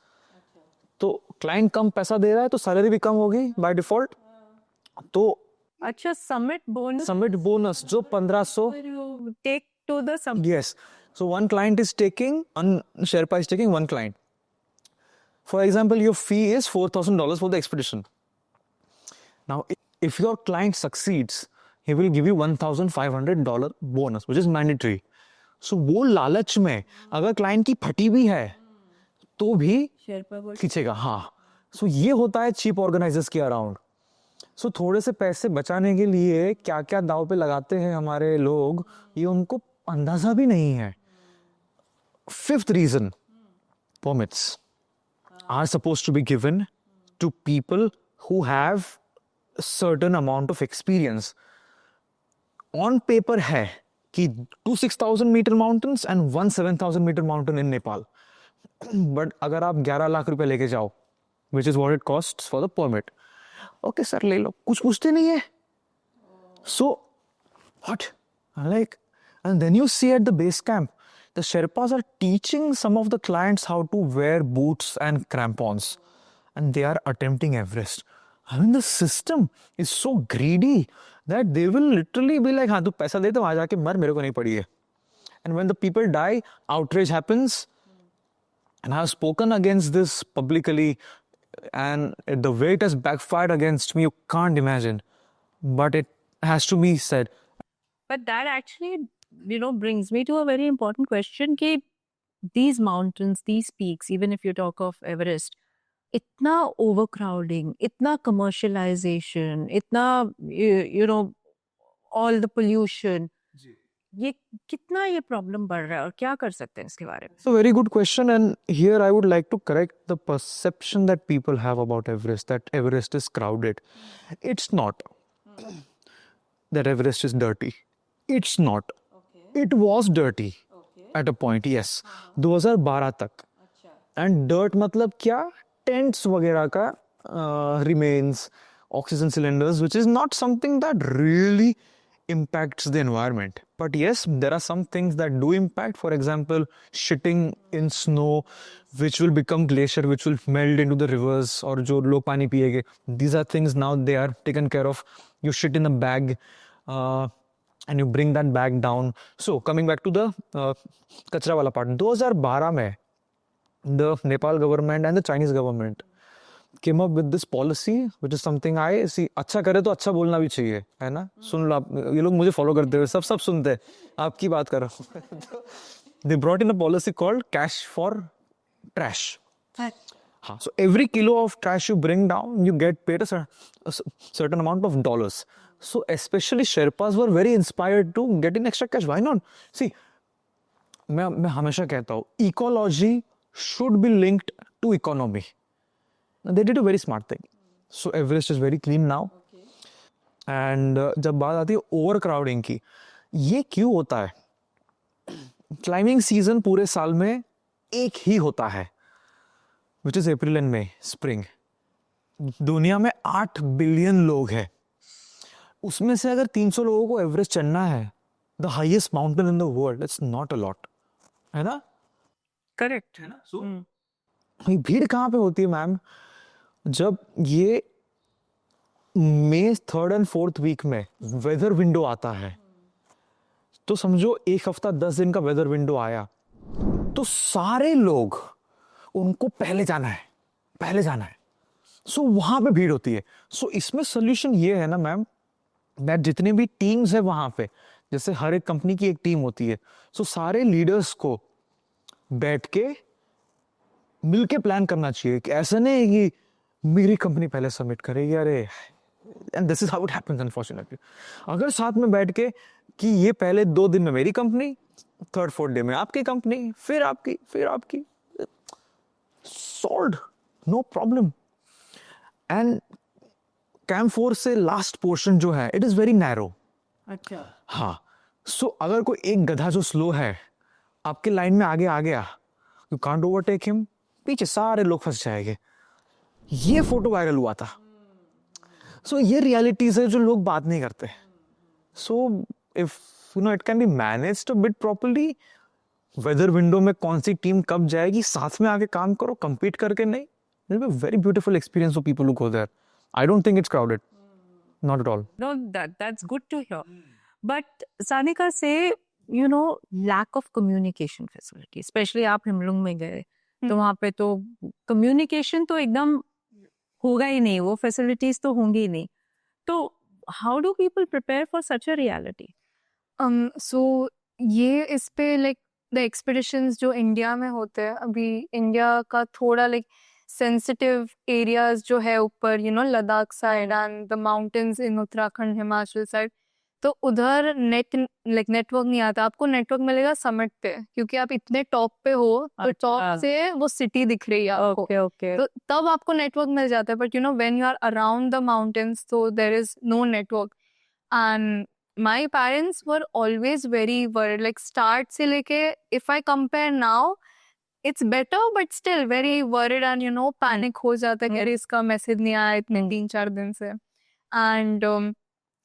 B: तो client कम पैसा दे रहा है तो salary भी कम होगी by default. तो
A: अच्छा, summit bonus
B: जो 1500
A: you take to the summit.
B: Yes. So one Sherpa is taking one client. For example, your fee is $4,000 for the expedition. Now, if your client succeeds, he will give you $1,500 bonus, which is mandatory. So वो लालच में अगर client की फटी भी है तो भी खींचेगा. हाँ. So ये होता है cheap organizers के around. So थोड़े से पैसे बचाने के लिए क्या क्या दाव पे लगाते हैं हमारे लोग, ये उनको अंदाजा भी नहीं है. Fifth reason, permits are supposed to be given to people who have a certain amount of experience. On paper है कि 2 6,000 meter mountains and 1 7,000 meter mountain in Nepal. But अगर आप 11 लाख रुपए लेके जाओ, which is what it costs for the permit. Okay sir, ले लो. कुछ पूछते नहीं है. So, what? And then you see at the base camp, the Sherpas are teaching some of the clients how to wear boots and crampons. and they are attempting Everest. I mean, the system is so greedy that they will literally be like, हाँ तू पैसा दे तो वहाँ जाके मर, मेरे को नहीं पड़ी है. And when the people die, outrage happens. And I've spoken against this publicly, and the way it has backfired against me, you can't imagine. But it has to be said.
A: But that actually, brings me to a very important question कि these mountains, these peaks, even if you talk of Everest, इतना overcrowding, इतना commercialization, इतना, all the pollution, ये कितना ये problem बढ़ रहा है और क्या कर सकते हैं इसके बारे में?
B: It's a very good question, and here I would like to correct the perception that people have about Everest, that Everest is crowded. It's not. That Everest is dirty. It's not. It was dirty at a point, yes. 2012 तक. And dirt मतलब क्या? Tents वगैरह का remains, oxygen cylinders, which is not something that really impacts the environment. But yes, there are some things that do impact. For example, shitting in snow, which will become glacier, which will melt into the rivers, or जो लोग पानी पिएंगे. These are things now they are taken care of. You shit in a bag, and you bring that bag down. So coming back to the कचरा वाला part, 2012 में the Nepal government and the Chinese government came up with this policy, which is something I see. अच्छा करे तो अच्छा बोलना भी चाहिए, है ना? सुन लो आप, ये लोग मुझे फॉलो करते हुए सब सुनते हैं, आपकी बात कर रहा हूँ. They brought in a policy called cash for trash. हाँ, so every kilo of trash you bring down, you get paid a certain amount of dollars. So especially Sherpas were very inspired to get in extra cash. Why not? See, मैं हमेशा कहता हूँ, ecology should be linked to economy. They did a very smart thing. So Everest is very clean now. And जब बात आती है overcrowding की, ये क्यों होता है? Climbing season पूरे साल में एक ही होता है, which is April and May, spring. दुनिया में 8 बिलियन लोग हैं. उसमें से अगर 300 लोगों को एवरेस्ट चढ़ना है, the highest mountain in the world, that's not a lot, है ना?
A: Correct.
B: है ना? So, ये भीड़ कहाँ पे होती है मैम? जब ये मई 3rd and 4th वीक में वेदर विंडो आता है, तो समझो एक हफ्ता 10 दिन का वेदर विंडो आया, तो सारे लोग उनको पहले जाना है. सो वहां पे भीड़ होती है. सो इसमें सोल्यूशन ये है ना मैम, दैट जितने भी टीम्स है वहां पे, जैसे हर एक कंपनी की एक टीम होती है, सो सारे लीडर्स को बैठ के मिलके प्लान करना चाहिए. कि ऐसा नहीं है कि मेरी कंपनी पहले सबमिट करेगी, अरे, and this is how it happens unfortunately. अगर साथ में बैठ के कि ये पहले 2 दिन में मेरी कंपनी, 3rd 4th डे में आपकी कंपनी, फिर आपकी, solved, no problem. And camp 4 से लास्ट पोर्शन जो है, इट इज वेरी नैरो.
A: अच्छा.
B: हाँ, सो अगर कोई एक गधा जो स्लो है आपके लाइन में आगे आ गया, यू कांट ओवरटेक हिम, पीछे सारे लोग फंस जाएंगे. ये फोटो वायरल हुआ था. सो ये रियलिटीज है जो लोग बात नहीं करते. So if it can be managed a bit properly, weather window में कौन सी टीम कब जाएगी, साथ में आके काम करो, compete करके नहीं. It will be a very beautiful experience for people who go there. I don't think it's crowded. Not at all.
A: No, that's good to hear. But Sanika, say, lack of communication facility, especially आप हिमलुंग में गए, तो वहाँ पे तो communication तो एकदम होगा ही नहीं, वो facilities तो होंगी ही नहीं. तो how do people prepare for such a reality?
C: So ये इस पे like the expeditions जो इंडिया में होते हैं, अभी इंडिया का थोड़ा like sensitive areas जो है ऊपर, Ladakh side and the mountains in Uttarakhand, Himachal side, तो उधर नेटवर्क नहीं आता. आपको नेटवर्क मिलेगा समिट पे, क्योंकि आप इतने टॉप पे हो, तो टॉप से वो सिटी दिख रही है आपको.
A: Okay.
C: तो तब आपको नेटवर्क मिल जाता है. But when you are around the mountains, so there is no network. And my parents were always very worried, like start से लेके, if I compare now, it's better, but still very worried and panic हो जाता है कि अरे इसका message नहीं आया इतने 3-4 दिन से. And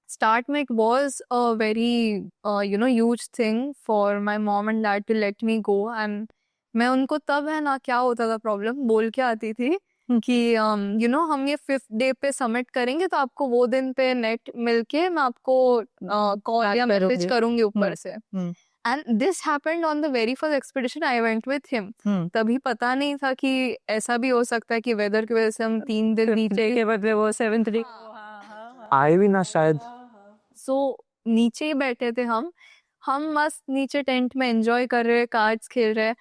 C: start में it was a very huge thing for my mom and dad to let me go. And मैं उनको तब है ना क्या होता था प्रॉब्लम, बोल के आती थी कि यू नो हम ये 5th डे पे सबमिट करेंगे तो आपको वो दिन पे नेट मिलके मैं आपको कॉल या मैसेज करूंगी ऊपर से. And this happened on the very first expedition I went with him. तभी पता नहीं था कि ऐसा भी हो सकता है कि वेदर की वजह से हम 3 दिन नीचे
A: के बदले वो 7th डे
B: आए भी ना शायद.
C: सो नीचे ही बैठे थे हम मस्त नीचे टेंट में एंजॉय कर रहे, कार्ड्स खेल रहे.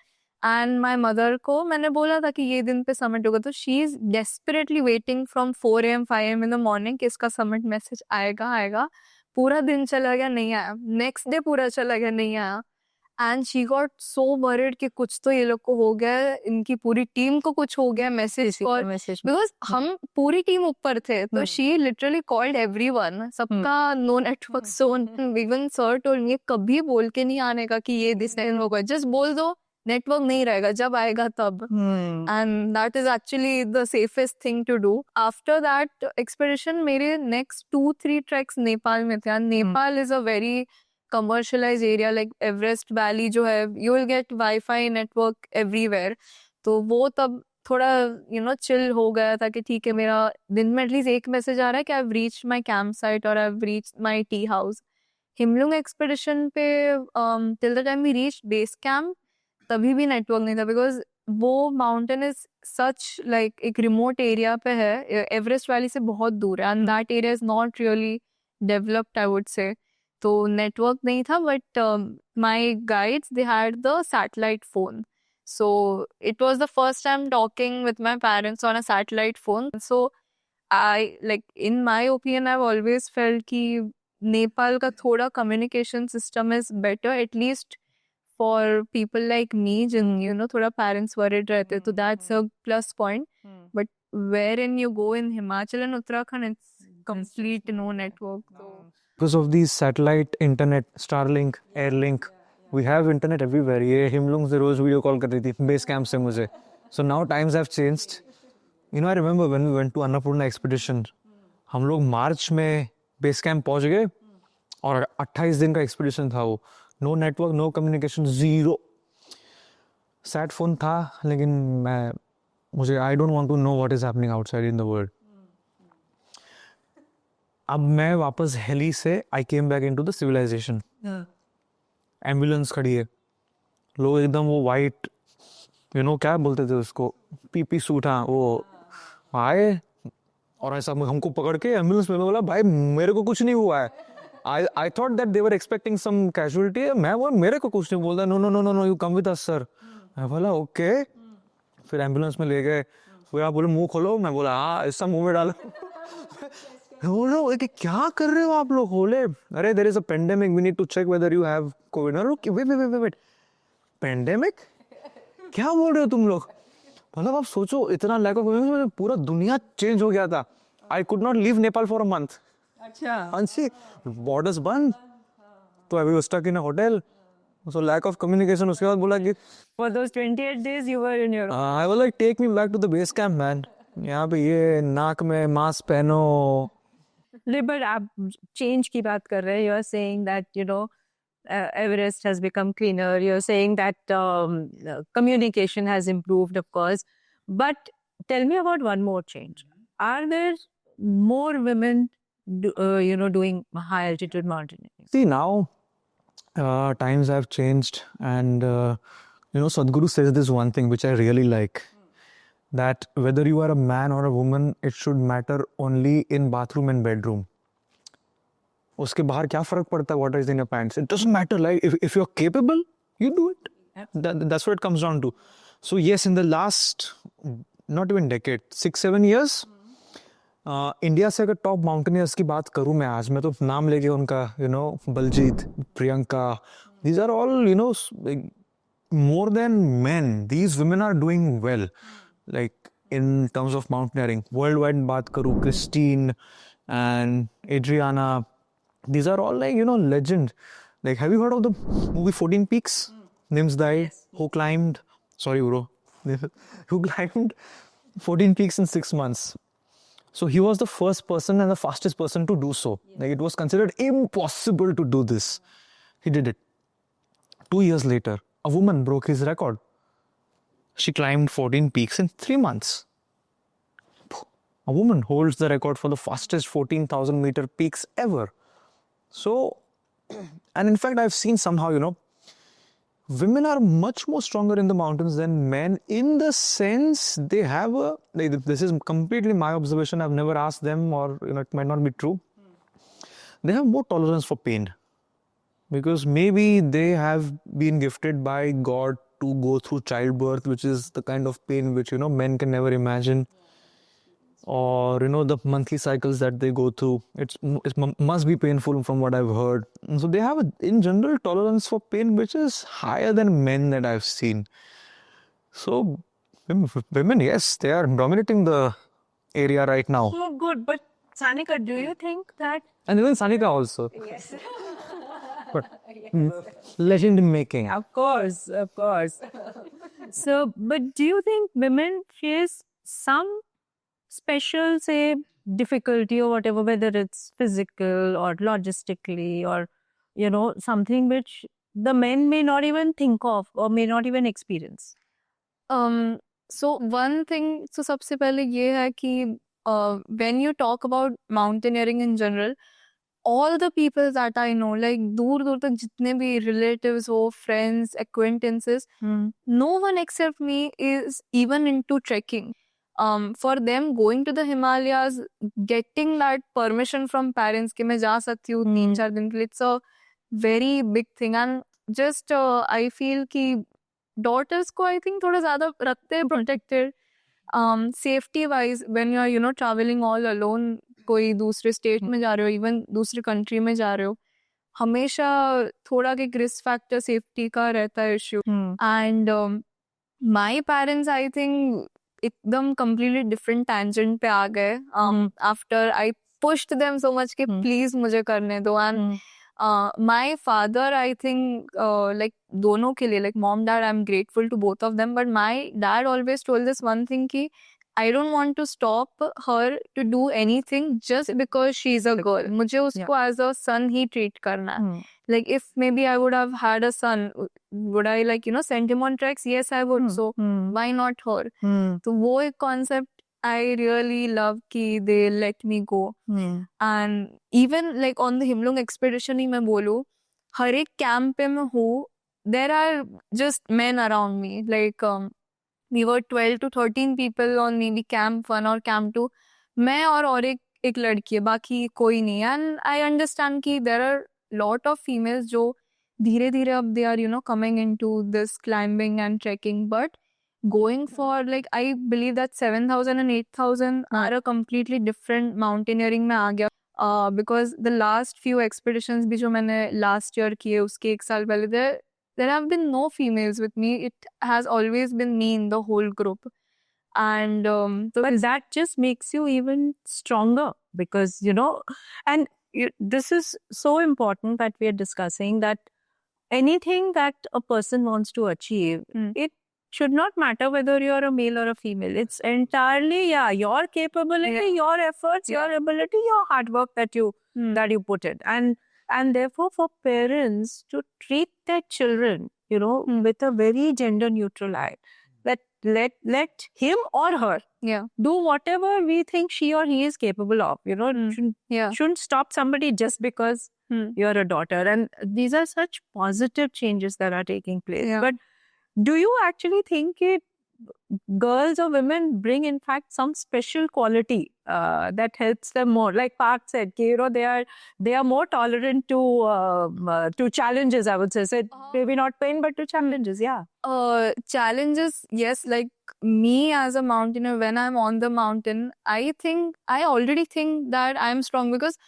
C: एंड माई मदर को मैंने बोला था कि ये दिन पे सबमिट होगा, तो she is desperately waiting from 4 AM 5 AM in the morning कि इसका सबमिट मैसेज आएगा. पूरा दिन चला गया, नहीं आया. नेक्स्ट डे पूरा चला गया, नहीं आया. And she got so worried कि कुछ तो ये लोग को हो गया, इनकी पूरी टीम को कुछ हो गया मैसेज. और बिकॉज हम पूरी टीम ऊपर थे, तो शी लिटरली कॉल्ड एवरीवन, सबका no network zone. Even sir told me कभी बोल के नहीं आने का कि ये दिस होगा, जस्ट बोल दो नेटवर्क नहीं रहेगा, जब आएगा तब. And that is actually the safest thing to do. After that expedition मेरे नेक्स्ट 2-3 ट्रैक्स नेपाल में थे. एंड Nepal is a very commercialise area, like Everest valley जो है, you will get WiFi network everywhere. तो वो तब थोड़ा यू नो चिल हो गया था कि ठीक है, मेरा दिन में एटलीस्ट एक मैसेज आ रहा है कि I have reached my camp site और I have reached my tea house. Himlung expedition पे till the time we reached base camp तभी भी नेटवर्क नहीं था, बिकॉज वो माउंटेन इज सच लाइक एक रिमोट एरिया पे है, एवरेस्ट वैली से बहुत दूर है. And that area is not really developed I would say. तो नेटवर्क नहीं था, but my guides they had the satellite phone. So it was the first time talking with my parents on a satellite phone. So I like in my opinion I have always felt कि नेपाल का थोड़ा communication system is better, at least for people like me, जिन you know थोड़ा parents worried रहते, तो that's a plus point. But wherein you go in Himachal and Uttarakhand, it's complete no network.
B: Because of these satellite internet, Starlink, Airlink, we have internet everywhere. ये हिमलुंग से रोज video call कर रही थी base camp से मुझे. So now times have changed. You know, I remember when we went to Annapurna expedition, हम लोग मार्च में बेस कैंप पहुंच गए और 28 दिन का एक्सपीडिशन था वो. No network, no communication, zero. Sat phone था, लेकिन मुझे I don't want to know what is happening outside in the world. अब मैं वापस हेली से I came back into the civilization. Ambulance खड़ी है, लोग एकदम वो वाइट यू नो क्या बोलते थे उसको, पीपी सूट, हाँ वो आए और ऐसा हमको पकड़ के एम्बुलेंस में बोला भाई मेरे को कुछ नहीं हुआ है. I thought that they were expecting some casualty. मैं वो मेरे को कुछ नहीं बोल रहा. No, you come with us sir. मैं बोला ओके. फिर एम्बुलेंस में ले गए. फिर आप बोले मुंह खोलो. मैं बोला हाँ ऐसा मुंह में डालो. बोलो क्या कर रहे हो आप लोग? खोले. अरे there is a pandemic. We need to check whether you have COVID. Wait. Pandemic? क्या बोल रहे हो तुम लोग? मतलब आप सोचो इतना lack of communication, पूरा दुनिया चेंज हो गया था. I could not leave Nepal for a month. अच्छा, बॉर्डर्स बंद, तो अभी stuck in hotel. So lack of communication. उसके बाद बोला कि
A: for those 28 days you were in your
B: I was like take me back to the base camp man. यहाँ पे ये नाक में मास्क पहनो.
A: but आप change की बात कर रहे हैं. You are saying that you know Everest has become cleaner. You're saying that communication has improved, of course. But tell me about one more change. Are there more women doing high altitude mountaineering?
B: See, now times have changed, and Sadhguru says this one thing which I really like, that whether you are a man or a woman, it should matter only in bathroom and bedroom. उसके बाहर क्या फर्क पड़ता है? What is in your pants? It doesn't matter. Like if you're capable, you do it. That's what it comes down to. So yes, in the last not even decade, 6-7 years. India से अगर top mountaineers की बात करूं मैं आज, मैं तो नाम लेके उनका Baljeet, Priyanka, these are all more than men. These women are doing well, like in terms of mountaineering. Worldwide बात करूं, Christine and Adriana, these are all legend. Like, have you heard of the movie 14 Peaks? Nims Dai, who climbed 14 peaks in 6 months. So he was the first person and the fastest person to do so. Like, it was considered impossible to do this. He did it. 2 years later, a woman broke his record. She climbed 14 peaks in 3 months. a woman holds the record for the fastest 14,000 meter peaks ever. So, and in fact, I've seen somehow, women are much more stronger in the mountains than men, in the sense they have this is completely my observation, I've never asked them, or it might not be true. They have more tolerance for pain, because maybe they have been gifted by God to go through childbirth, which is the kind of pain which men can never imagine, or the monthly cycles that they go through. It must be painful from what I've heard. And so they have in general tolerance for pain which is higher than men that I've seen. So women, yes, they are dominating the area right now.
A: So good, but Sanika, do you think that?
B: And even Sanika also.
A: Yes.
B: But legend in making.
A: Of course, of course. So, but do you think women face some special, say, difficulty or whatever, whether it's physical or logistically or, something which the men may not even think of or may not even experience?
C: So one thing, so सबसे पहले ये है कि when you talk about mountaineering in general, all the people that I know, like दूर दूर तक जितने भी relatives हो, friends, acquaintances, no one except me is even into trekking. For them, going to the Himalayas, getting that permission from parents कि मैं जा सकती हूँ 3-4 दिन के लिए, it's a very big thing. And just I feel कि daughters को I think थोड़ा ज़्यादा रखते हैं protected. Safety wise, when you are traveling all alone, कोई दूसरे स्टेट में जा रहे हो, इवन दूसरे कंट्री में जा रहे हो, हमेशा थोड़ा एक रिस्क फैक्टर सेफ्टी का रहता है issue. And my parents I think एकदम कंप्लीटली डिफरेंट टैंजेंट पे आ गए after I pushed them so much कि प्लीज मुझे करने दो. And my father, I think, like दोनों के लिए, like mom, dad, I'm grateful to both of them. But my dad always told this one thing कि I don't want to stop her to do anything just because she's a girl. मुझे उसको as a son he treat करना है. Like if maybe I would have had a son, would I send him on treks? Yes, I would. So why not her? तो वो एक concept I really love कि they let me go. And even like on the Himlung expedition ही मैं बोलूँ, हर एक camp पे मैं हूँ, there are just men around me. Like we were 12 to 13 people on maybe camp 1 or camp 2. मैं और एक लड़की है, बाकी कोई नहीं. And I understand कि there are lot of females जो धीरे धीरे अब they are coming into this climbing and trekking, but going for like I believe that 7,000 and 8,000 are a completely different mountaineering में आ गया. Because the last few expeditions भी जो मैंने last year किए, उसके एक साल पहले, there have been no females with me. It has always been me in the whole group. And
A: but that just makes you even stronger because and this is so important that we are discussing, that anything that a person wants to achieve, it should not matter whether you're a male or a female. It's entirely your capability, your efforts, your ability, your hard work that you put in. And therefore for parents to treat their children with a very gender neutral eye, that let him or her do whatever we think she or he is capable of. Shouldn't stop somebody just because you're a daughter. And these are such positive changes that are taking place. But do you actually think girls or women bring in fact some special quality that helps them more? Like Parth said, they are more tolerant to challenges, I would say. So maybe not pain, but to challenges.
C: Challenges, yes. Like me as a mountaineer, when I'm on the mountain, I already think that I'm strong, because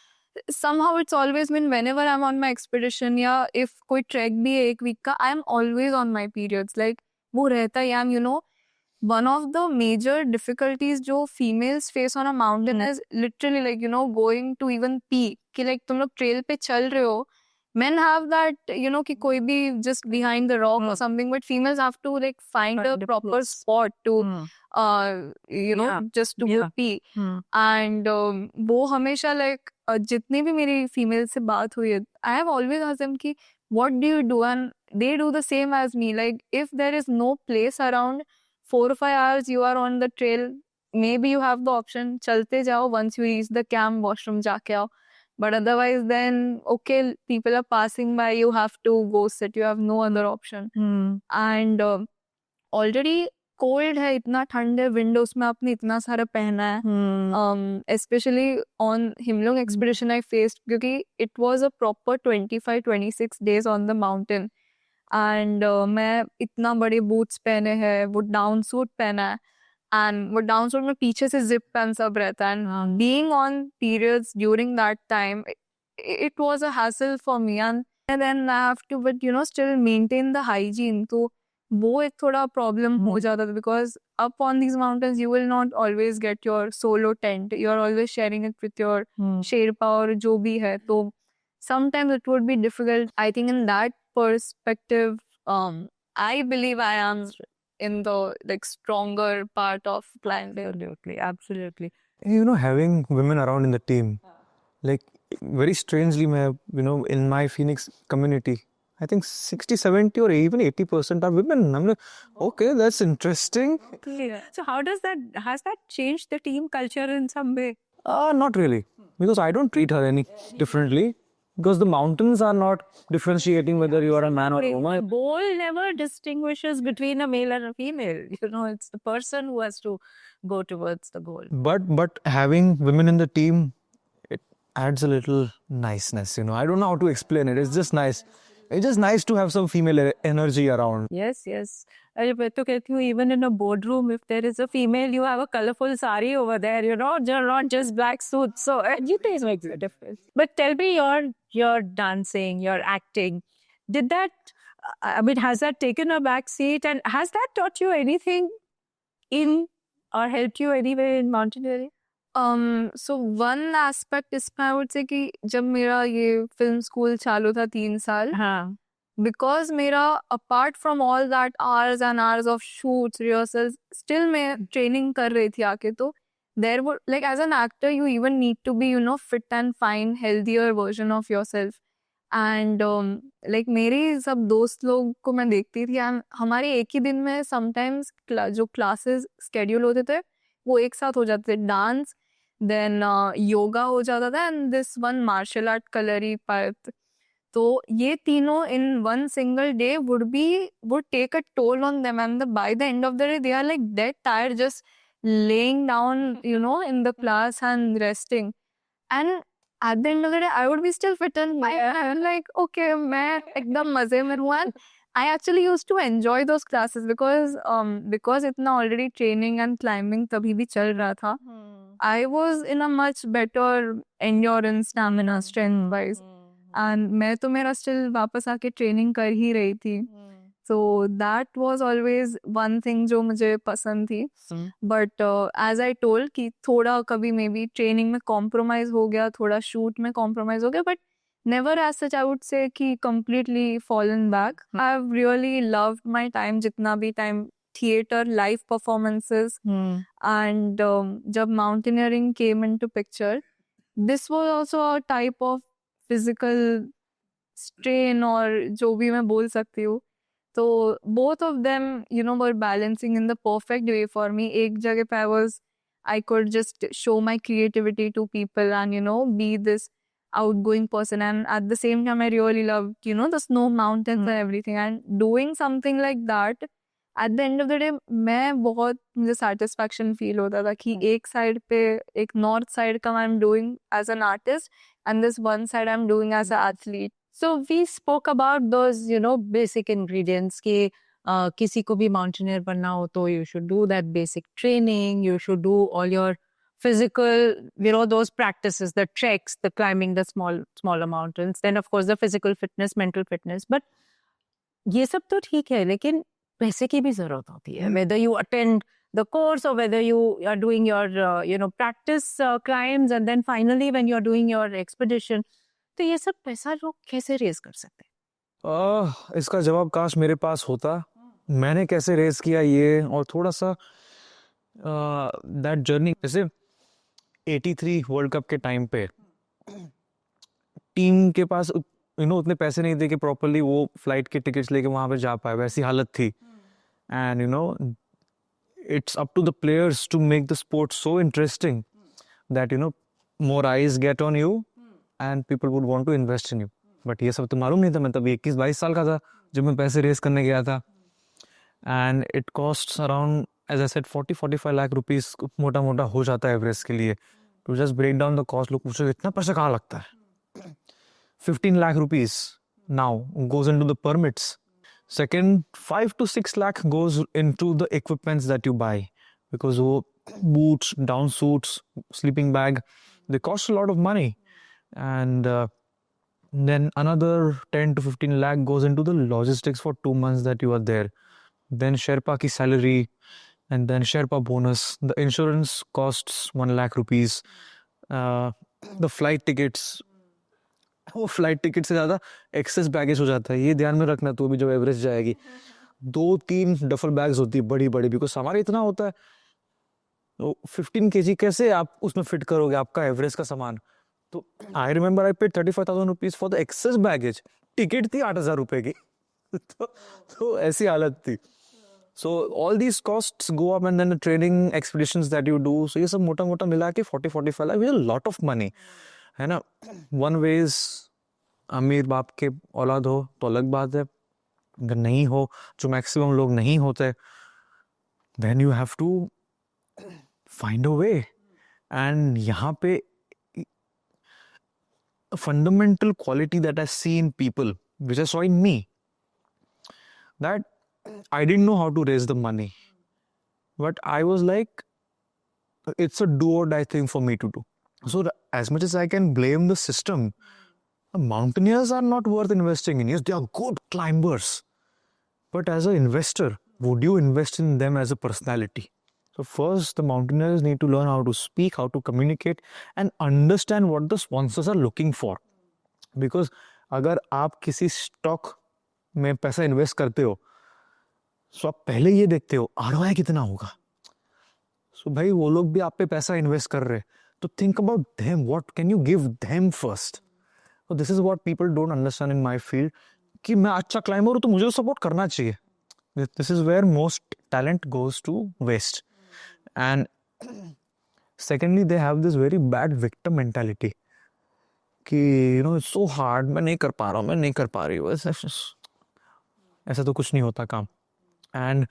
C: somehow it's always been whenever I'm on my expedition, if कोई trek भी है एक week का, I'm always on my periods. Like वो रहता है. And one of the major difficulties जो females face on a mountain is literally like going to even pee. कि like तुम लोग trail पे चल रहे हो, men have that कि कोई भी just behind the rock or something, but females have to like find a proper spot to just to go pee. And वो हमेशा like जितनी भी मेरी female से बात हुई है, I have always asked them कि what do you do? And they do the same as me. Like if there is no place around, 4 or 5 hours you are on the trail, maybe you have the option चलते जाओ, once you reach the camp washroom जाके आओ, but otherwise then okay, people are passing by, you have to go sit, you have no other option. And already cold है, इतना ठंड है, windows में आपने इतना सारा पहना है. Especially on Himlung expedition I faced, क्योंकि it was a proper 25-26 days on the mountain. And मैं इतना बड़े boots पहने हैं, वो down suit पहना है, and वो down suit में पीछे से zip पहन सब रहता है. And being on periods during that time, it was a hassle for me. And then I have to, but still maintain the hygiene. तो वो एक थोड़ा problem हो जाता था, because up on these mountains you will not always get your solo tent. You are always sharing it with your Sherpa और जो भी है. तो sometimes it would be difficult. I think in that perspective, I believe I am in the stronger part of climbing.
A: Absolutely.
B: Having women around in the team, like very strangely, in my Phoenix community, I think 60, 70 or even 80% are women. I'm like, okay, that's interesting.
A: So has that changed the team culture in some way?
B: Not really, because I don't treat her any differently. Because the mountains are not differentiating whether you are a man or a woman.
A: Goal never distinguishes between a male and a female. It's the person who has to go towards the goal.
B: But having women in the team, it adds a little niceness. I don't know how to explain it. It's just nice. It's just nice to have some female energy around.
A: Yes. मैं तो कहती हूँ, even in a boardroom, if there is a female, you have a colorful sari over there, you're not just black suits. So it makes a difference. But tell me, your dancing, your acting, did that, has that taken a back seat, and has that taught you anything or helped you anyway in mountaineering?
C: So one aspect इसमें I would say कि जब मेरा ये film school चालू था 3 साल, because मेरा apart from all that hours and hours of shoots, rehearsals, still मैं training कर रही थी आके. तो there were, as an actor you even need to be fit and fine, healthier version of yourself. And मेरे सब दोस्त लोग को मैं देखती थी, and हमारे एक ही दिन में sometimes जो classes schedule होते थे वो एक साथ हो जाते थे. Dance, then yoga हो जाता था, and this one martial art kalari part. तो ये तीनों in one single day would take a toll on them, and by the end of the day they are dead tired, just laying down in the class and resting. And at the end of the day I would be still fit, and I'm like, okay, मैं एकदम मजे में हूँ. And I actually used to enjoy those classes because इतना already training and climbing तभी भी चल रहा था. I was in a much better endurance, stamina, strength wise. And मैं तो मेरा still वापस आके training कर ही रही थी. So that was always one thing जो मुझे पसंद थी. But as I told कि थोड़ा कभी maybe training में compromise हो गया, थोड़ा shoot में compromise हो गया, but never as such I would say कि completely fallen back. I've really loved my time, जितना भी time theater, live performances. And जब mountaineering came into picture, this was also a type of physical strain और जो भी मैं बोल सकती हूँ. So both of them, were balancing in the perfect way for me. एक जगह पे I could just show my creativity to people and, be this outgoing person. And at the same time, I really loved, the snow mountains and everything. And doing something like that, at the end of the day, मुझे satisfaction feel होता था कि एक side पे, एक north side का I'm doing as an artist, and this one side I'm doing as an athlete.
A: So we spoke about those, basic ingredients कि किसी को भी mountaineer बनना हो तो you should do that basic training, you should do all your physical, those practices, the treks, the climbing the smaller mountains, then of course the physical fitness, mental fitness. But ये सब तो ठीक है, लेकिन पैसे की भी जरूरत होती है. Whether you attend the course or whether you are doing your practice climbs, and then finally when you're doing your expedition, तो ये सब पैसा लोग कैसे रेज कर सकते हैं?
B: इसका जवाब काश मेरे पास होता. मैंने कैसे रेज किया ये, और थोड़ा सा दैट जर्नी. जैसे 83 वर्ल्ड कप के टाइम पे टीम के पास उतने पैसे नहीं थे कि प्रॉपर्ली वो फ्लाइट के टिकट्स लेके वहां पे जा पाए, वैसी हालत थी. And it's up to the players to make the sport so interesting that more eyes get on you and people would want to invest in you. But ये सब तो मालूम नहीं था, मैं तब 21-22 साल का था जब मैं पैसे रेस करने गया था. And it costs around, as I said, 40-45 lakh rupees मोटा मोटा हो जाता है एवरेस्ट के लिए. To just break down the cost, लोग पूछो इतना पैसा कहाँ लगता है. 15 lakh rupees now goes into the permits. Second, 5 to 6 lakh goes into the equipments that you buy, because वो boots, down suits, sleeping bag, they cost a lot of money. And then another 10 to 15 lakh goes into the logistics for 2 months that you are there. Then Sherpa ki salary, and then Sherpa bonus. The insurance costs 1 lakh rupees. The flight tickets, वो flight ticket से ज़्यादा access baggage हो जाता है. ये ध्यान में रखना तो भी जब एवरेस्ट जाएगी. 2-3 डफल बैग्स होती है बड़ी बड़ी, बिकॉज सामान इतना होता है. तो 15 kg कैसे आप उसमें फिट करोगे आपका एवरेस्ट का सामान. तो I remember I paid 35,000 rupees for the excess baggage. Ticket थी 8,000 रुपए की. तो ऐसी हालत थी. So all these costs go up, and then the training expeditions that you do. So ये सब मोटा मोटा मिला के 40-45 lakh, a lot of money, है ना. One way is अमीर बाप के औलाद हो तो अलग बात है. अगर नहीं हो, जो मैक्सिमम लोग नहीं होते, then you have to find a way. And यहाँ पे a fundamental quality that I see in people, which I saw in me, that I didn't know how to raise the money, but I was like, it's a do or die thing for me to do. So as much as I can blame the system, the mountaineers are not worth investing in. Yes, they are good climbers, but as an investor, would you invest in them as a personality? So first, the mountaineers need to learn how to speak, how to communicate, and understand what the sponsors are looking for. Because अगर आप किसी stock में पैसा invest करते हो, सो आप पहले ये देखते हो आरओआई कितना होगा. सो भाई वो लोग भी आप पे पैसा इन्वेस्ट कर रहे हैं, तो think about them, what can you give them first. So this is what people don't understand in my field, कि मैं अच्छा क्लाइंबर हूँ तो मुझे सपोर्ट करना चाहिए. This is where most talent goes to waste. And secondly, they have this very bad victim mentality कि it's so hard, मैं नहीं कर पा रहा हूँ, मैं नहीं कर पा रही हूँ. ऐसा तो कुछ नहीं होता काम. And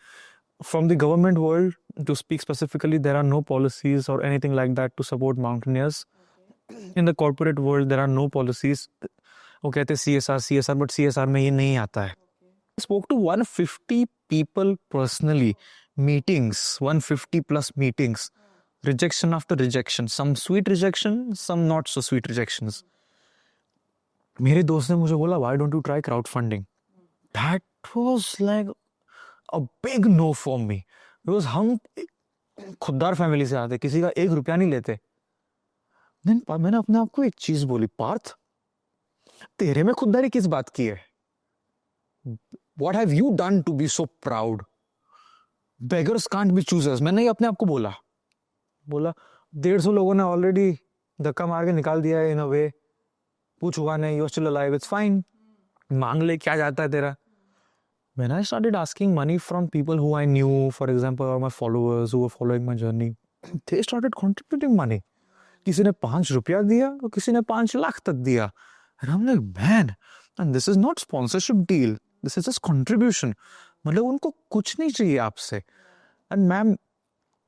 B: from the government world, to speak specifically, there are no policies or anything like that to support mountaineers. In the corporate world, there are no policies. वो कहते हैं CSR, but CSR में ये नहीं आता है. I spoke to 150 people personally, meetings, 150 plus meetings, rejection after rejection, some sweet rejection, some not so sweet rejections. मेरे दोस्त ने मुझे बोला, why don't you try crowdfunding? That was like a big no for me, because हम खुददार family से आते, किसी का 1 रुपया नहीं लेते. Then मैंने अपने आप को एक चीज बोली, पार्थ, तेरे में खुददारी किस बात की है? What have you done to be so proud? Beggars can't be choosers. मैंने ही अपने आप को बोला 150 लोगों ने ऑलरेडी धक्का मार के निकाल दिया है इन अ वे. पूछ हुआ नहीं, you're still alive, it's fine. मांग ले, क्या जाता है तेरा. When I started asking money from people who I knew, for example, or my followers who were following my journey, they started contributing money. किसी ने 5 रुपया दिया और किसी ने 5 लाख तक दिया. And I'm like, man, and this is not sponsorship deal. This is just contribution. मतलब उनको कुछ नहीं चाहिए आपसे. And ma'am,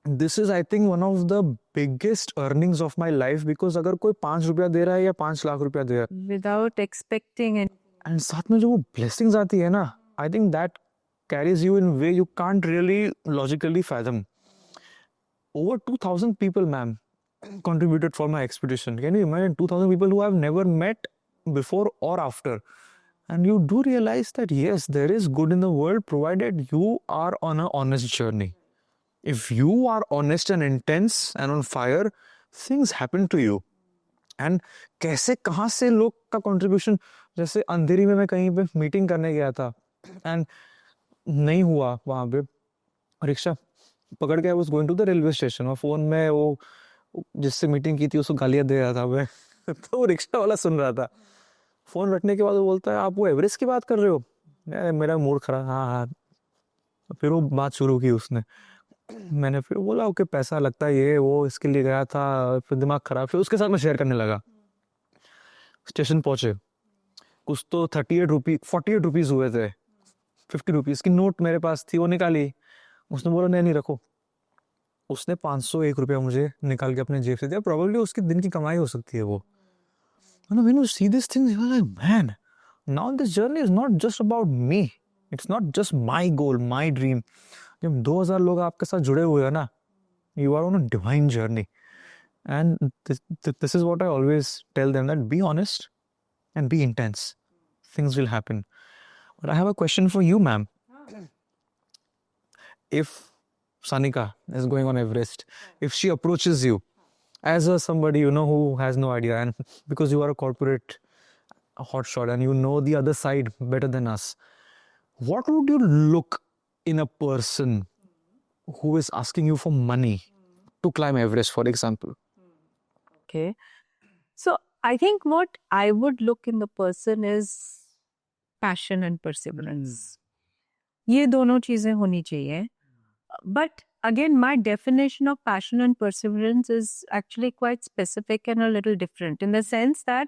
B: this is I think one of the biggest earnings of my life, because अगर कोई 5 रुपया दे रहा है या 5 लाख रुपया दे रहा है,
A: Without expecting it.
B: and साथ में जो वो blessings आती है ना, I think that carries you in a way you can't really logically fathom. Over 2,000 people, ma'am, contributed for my expedition. Can you imagine 2,000 people who I've never met before or after? And you do realize that yes, there is good in the world, provided you are on an honest journey. If you are honest and intense and on fire, things happen to you. And कैसे कहाँ से लोग का contribution, जैसे अंधेरी में मैं कहीं पे मीटिंग करने गया था, एंड नहीं हुआ वहाँ पे, रिक्शा पकड़ के I was going to the railway station, और फोन में वो जिससे मीटिंग की थी उसको गालियाँ दे रहा था मैं. तो वो रिक्शा वाला सुन रहा था. फोन रखने के बाद वो बोलता है, आप वो एवरेस्ट की बात कर रहे हो? मेरा मूड खराब. हाँ. फिर वो बात शुरू की उसने, मैंने फिर बोला ओके पैसा लगता है ये वो इसके लिए गया था, फिर दिमाग खराब, फिर उसके साथ मैं शेयर करने लगा। स्टेशन पहुंचे, कुछ तो 48 रुपीज हुए थे, 50 रुपीज की नोट मेरे पास थी, वो निकाली। उसने बोला नहीं नहीं रखो। उसने 501 रुपया मुझे निकाल के अपने जेब से दिया, प्रॉब्लली उसकी दिन की कमाई हो सकती है वो। And when you see these things, you're like, man, now this journey is not just about me. It's not just my goal, my dream. जब 2000 लोग आपके साथ जुड़े हुए हैं ना, you are on a divine journey. And this is what I always tell them, that be honest and be intense. Things will happen. But I have a question for you, ma'am. If Sanika is going on Everest, if she approaches you as somebody who has no idea, and because you are a corporate hotshot and you know the other side better than us, what would you look in a person who is asking you for money to climb Everest, for example?
A: Okay. So I think what I would look in the person is passion and perseverance. ये दोनों चीजें होनी चाहिए. But again, my definition of passion and perseverance is actually quite specific and a little different, in the sense that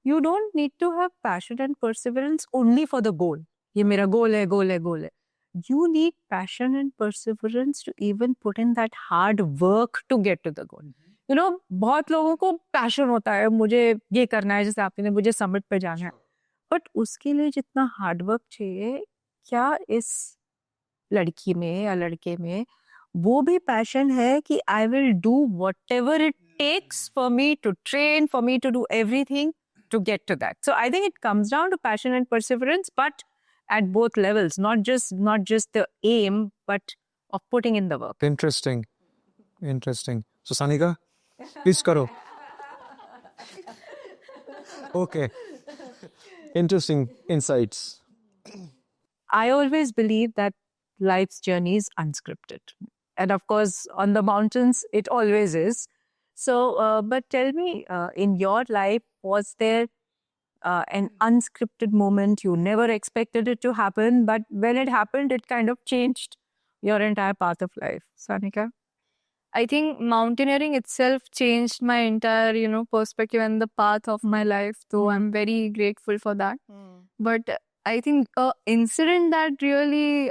A: you don't need to have passion and perseverance only for the goal. ये मेरा goal है, goal है, goal है. You need passion and perseverance to even put in that hard work to get to the goal. बहुत लोगों को passion होता है, मुझे ये करना है, जैसे आपने मुझे summit पे जाना है. But उसके लिए जितना hard work चाहिए, क्या इस लड़की में या लड़के में वो भी पैशन है कि I will do whatever it takes for me to train, for me to do everything to get to that. So I think it comes down to passion and perseverance, but at both levels, not just the aim, but of putting in the work.
B: Interesting. So Sanika, please karo. Okay. Interesting insights.
A: I always believe that life's journey is unscripted. And of course, on the mountains, it always is. So, but tell me, in your life, was there an unscripted moment? You never expected it to happen, but when it happened, it kind of changed your entire path of life. Sanika?
C: I think mountaineering itself changed my entire, perspective and the path of my life. So I'm very grateful for that. But I think an incident that really,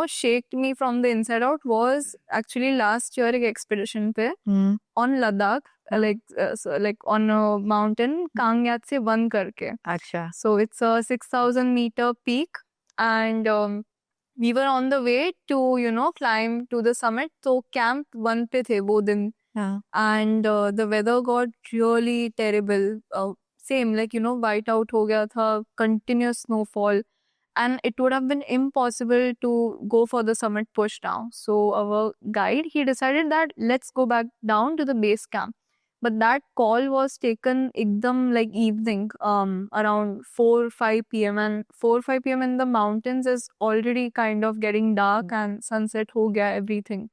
C: shaked me from the inside out was actually last year ek expedition pe on Ladakh, like on a mountain, Kangyat se 1 karke.
A: Acha.
C: So it's a 6,000 meter peak, and we were on the way to, climb to the summit. So camp 1 pe the wo din. And the weather got really terrible. Same, like, white out ho gaya tha, continuous snowfall. And it would have been impossible to go for the summit push down. So our guide, he decided that let's go back down to the base camp. But that call was taken ekdam like evening, around 4-5 p.m. And 4-5 p.m. in the mountains is already kind of getting dark and sunset ho gaya, everything.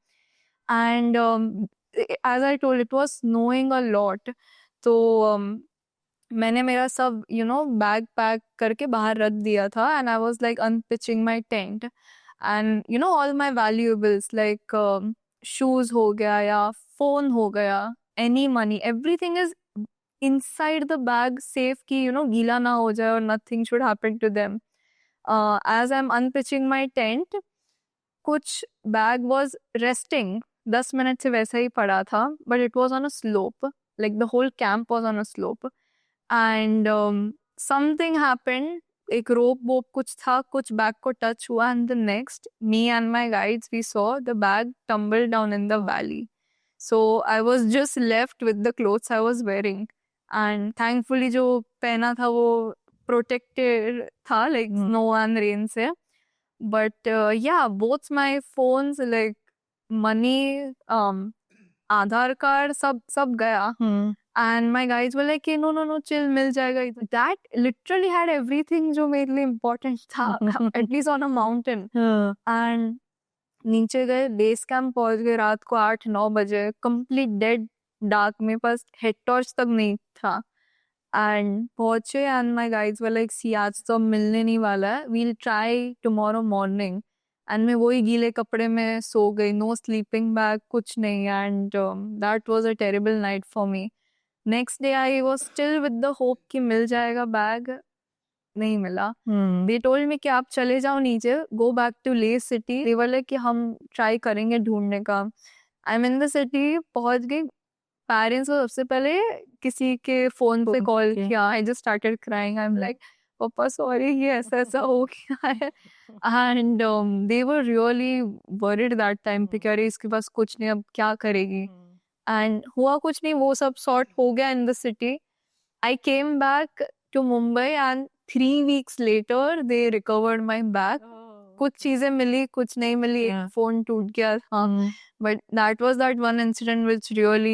C: And as I told, it was snowing a lot. So मैंने मेरा सब bag pack करके बाहर रख दिया था, and I was like unpitching my tent, and all my valuables like shoes हो गया या phone हो गया, any money, everything is inside the bag safe कि गीला ना हो जाए और nothing should happen to them. As I'm unpitching my tent, कुछ bag was resting, 10 मिनट से वैसा ही पड़ा था, but it was on a slope, like the whole camp was on a slope. And something happened, एक rope wope कुछ था, कुछ bag को touch हुआ, and the next, me and my guides, we saw the bag tumble down in the valley. So I was just left with the clothes I was wearing, and thankfully जो पहना था वो protected था, like snow and rain से. But yeah, both my phones, like money, Aadhaar card, सब गया. And my guys were like, no, chill, मिल जाएगा. That literally had everything जो मेरे लिए important था, at least on a mountain. And नीचे गए, बेस कैंप पहुंच गए रात को 8-9 बजे, complete dead dark, मेरे पास हेड टॉर्च तक नहीं था. And पहुंचे, and my guides were like, see, आज तो मिलने नहीं वाला है, we'll try tomorrow morning. And मैं वही गीले कपड़े में सो गई, नो स्लीपिंग बैग, कुछ नहीं, and that was a terrible night for me. Next day I was still with the hope कि मिल जाएगा बैग, नहीं मिला. दे टोल्ड मी कि आप चले जाओ नीचे, गो बैक टू ले सिटी. दे वर लाइक कि हम ट्राई करेंगे ढूंढने का. I am in the city, पहुंच गई. पेरेंट्स को सबसे पहले किसी के फोन पे कॉल किया. I just started crying. I am like पापा सॉरी, ये ऐसा ऐसा हो गया है. And they were really worried that time पे कि अरे इसके पास कुछ नहीं, अब क्या करेगी. एंड हुआ कुछ नहीं, वो सब सॉर्ट हो गया in the city. I came back to Mumbai and 3 weeks later they recovered my bag. कुछ चीजें मिली, कुछ नहीं मिली. एक फोन टूट गया था. But that was that one incident which really,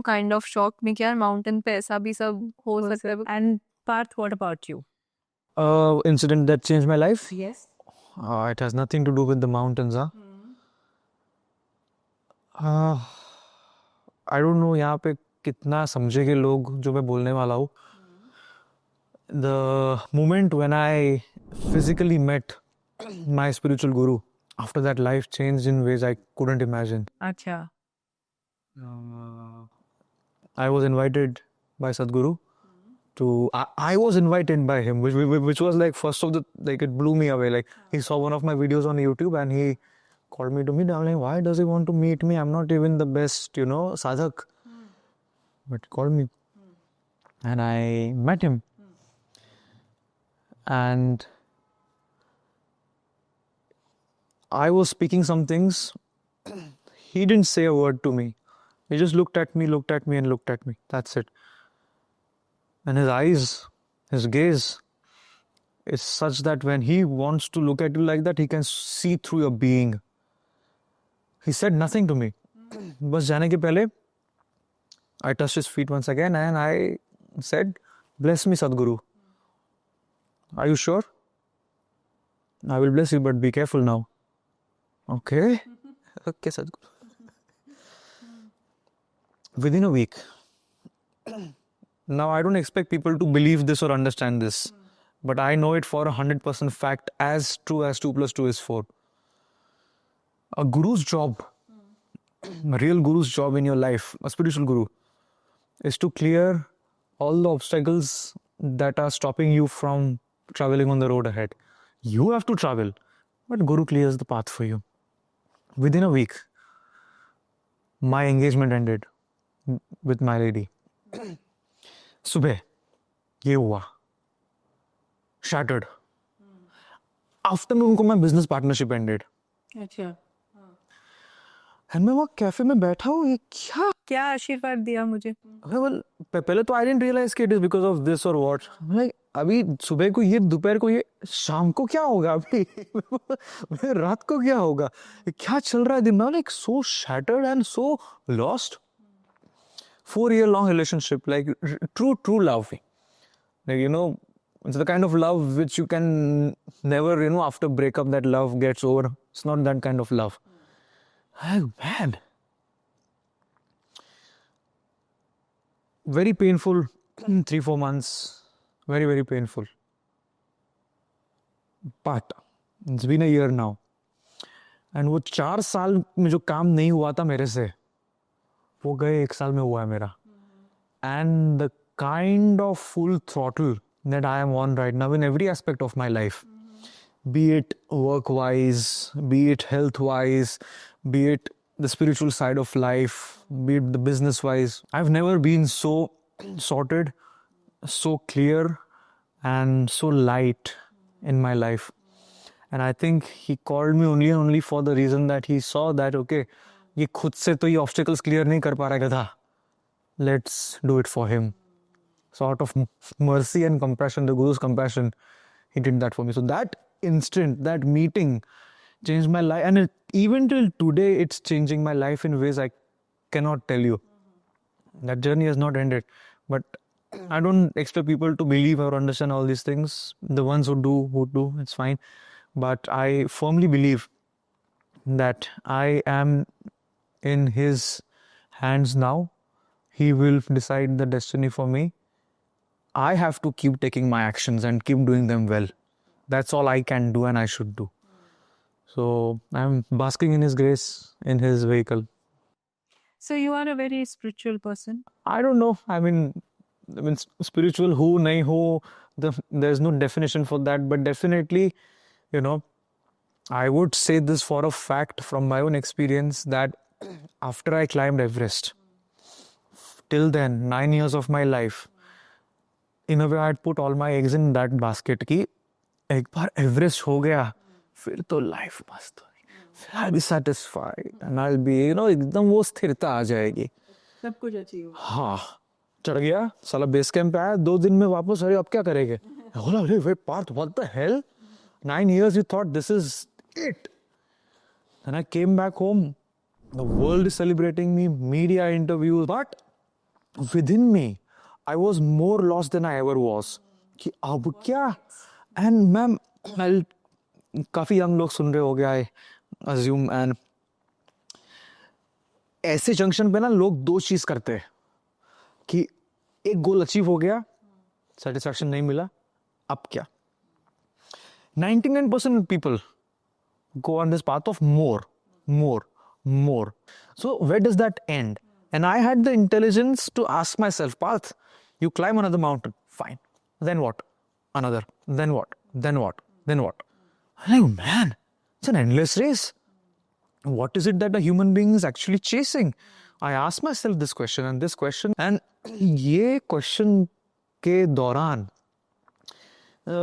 C: kind of shocked me कि यार mountain पे ऐसा भी सब हो सकता है.
A: And Parth, what about you?
B: Incident that changed my life?
A: Yes.
B: It has nothing to do with the mountains, huh? I don't know यहाँ पे कितना समझेंगे लोग जो मैं बोलने वाला हूँ. The moment when I physically met my spiritual guru, after that life changed in ways I couldn't imagine.
A: Acha.
B: I was invited by Sadhguru to, I was invited by him, which was like first of the, like it blew me away. Like he saw one of my videos on YouTube and he called me to meet. I'm like, why does he want to meet me? I'm not even the best, sadhak. But he called me and I met him. And I was speaking some things. He didn't say a word to me. He just looked at me and looked at me. That's it. And his eyes, his gaze is such that when he wants to look at you like that, he can see through your being. He said nothing to me. बस जाने के पहले, I touched his feet once again and I said, bless me, Sadhguru. Are you sure? I will bless you, but be careful now. Okay. Okay, Sadhguru. Within a week. Now, I don't expect people to believe this or understand this, but I know it for 100% fact, as true as 2 + 2 is 4. A guru's job, a real guru's job in your life, a spiritual guru, is to clear all the obstacles that are stopping you from traveling on the road ahead. You have to travel, but Guru clears the path for you. Within a week, my engagement ended with my lady. सुबह ये हुआ, shattered. Afternoon को my business partnership ended.
A: अच्छा.
B: And मैं वहाँ cafe में बैठा हूँ, ये
A: क्या आशीर्वाद दिया मुझे?
B: well, पहले तो I didn't realize कि it is because of this or what. Like अभी सुबह को ये, दोपहर को ये, शाम को क्या होगा अभी? रात को क्या होगा? क्या चल रहा है दिन में? Like so shattered and so lost. 4-year long relationship, like true love. Like, it's the kind of love which you can never, after breakup that love gets over. It's not that kind of love. Oh, man. Very painful, 3-4 months. Very, very painful. But it's been a year now. And वो 4 साल में जो काम नहीं हुआ था मेरे से, वो गए 1 साल में हुआ है मेरा. And the kind of full throttle that I am on right now in every aspect of my life, be it work-wise, be it health-wise, be it the spiritual side of life, be it the business-wise, I've never been so sorted, so clear, and so light in my life. And I think he called me only for the reason that he saw that, okay, ये खुद से तो ये obstacles clear नहीं कर पा रहा है गधा. Let's do it for him. So out of mercy and compassion, the Guru's compassion, he did that for me. So that instant, that meeting changed my life. And even till today, it's changing my life in ways I cannot tell you. That journey has not ended. But I don't expect people to believe or understand all these things. The ones who do, it's fine. But I firmly believe that I am in his hands now. He will decide the destiny for me. I have to keep taking my actions and keep doing them well. That's all I can do and I should do. So I'm basking in his grace in his vehicle.
A: So you are a very spiritual person.
B: I don't know. Spiritual who, nahi ho, there's no definition for that. But definitely, you know, I would say this for a fact from my own experience that after I climbed Everest, till then, 9 years of my life, in a way, I'd put all my eggs in that basket कि एक बार Everest हो गया फिर तो life मस्त होगी फिर I'll be satisfied and I'll be एकदम वो स्थिरता आ जाएगी
A: सब कुछ अचीव
B: हाँ चढ़ गया साला बेस कैंप पे आया 2 दिन में वापस अरे अब क्या करेंगे बोला अरे wait Parth what the hell 9 years you thought this is it and I came back home the world is celebrating me media interviews but within me I was more lost than I ever was कि अब क्या and ma'am काफी young लोग सुन रहे हो गया I assume and ऐसे junction पे ना लोग 2 चीज करते हैं कि एक गोल अचीव हो गया सेटिस्फैक्शन नहीं मिला अब क्या 99% people go on this path of more. So where does that end? And I had the intelligence to ask myself, Parth, you climb another mountain, fine. Then what? Another. Then what? Then what? Then what? I'm like, man, it's an endless race. What is it that a human being is actually chasing? I asked myself this question and ये question के दौरान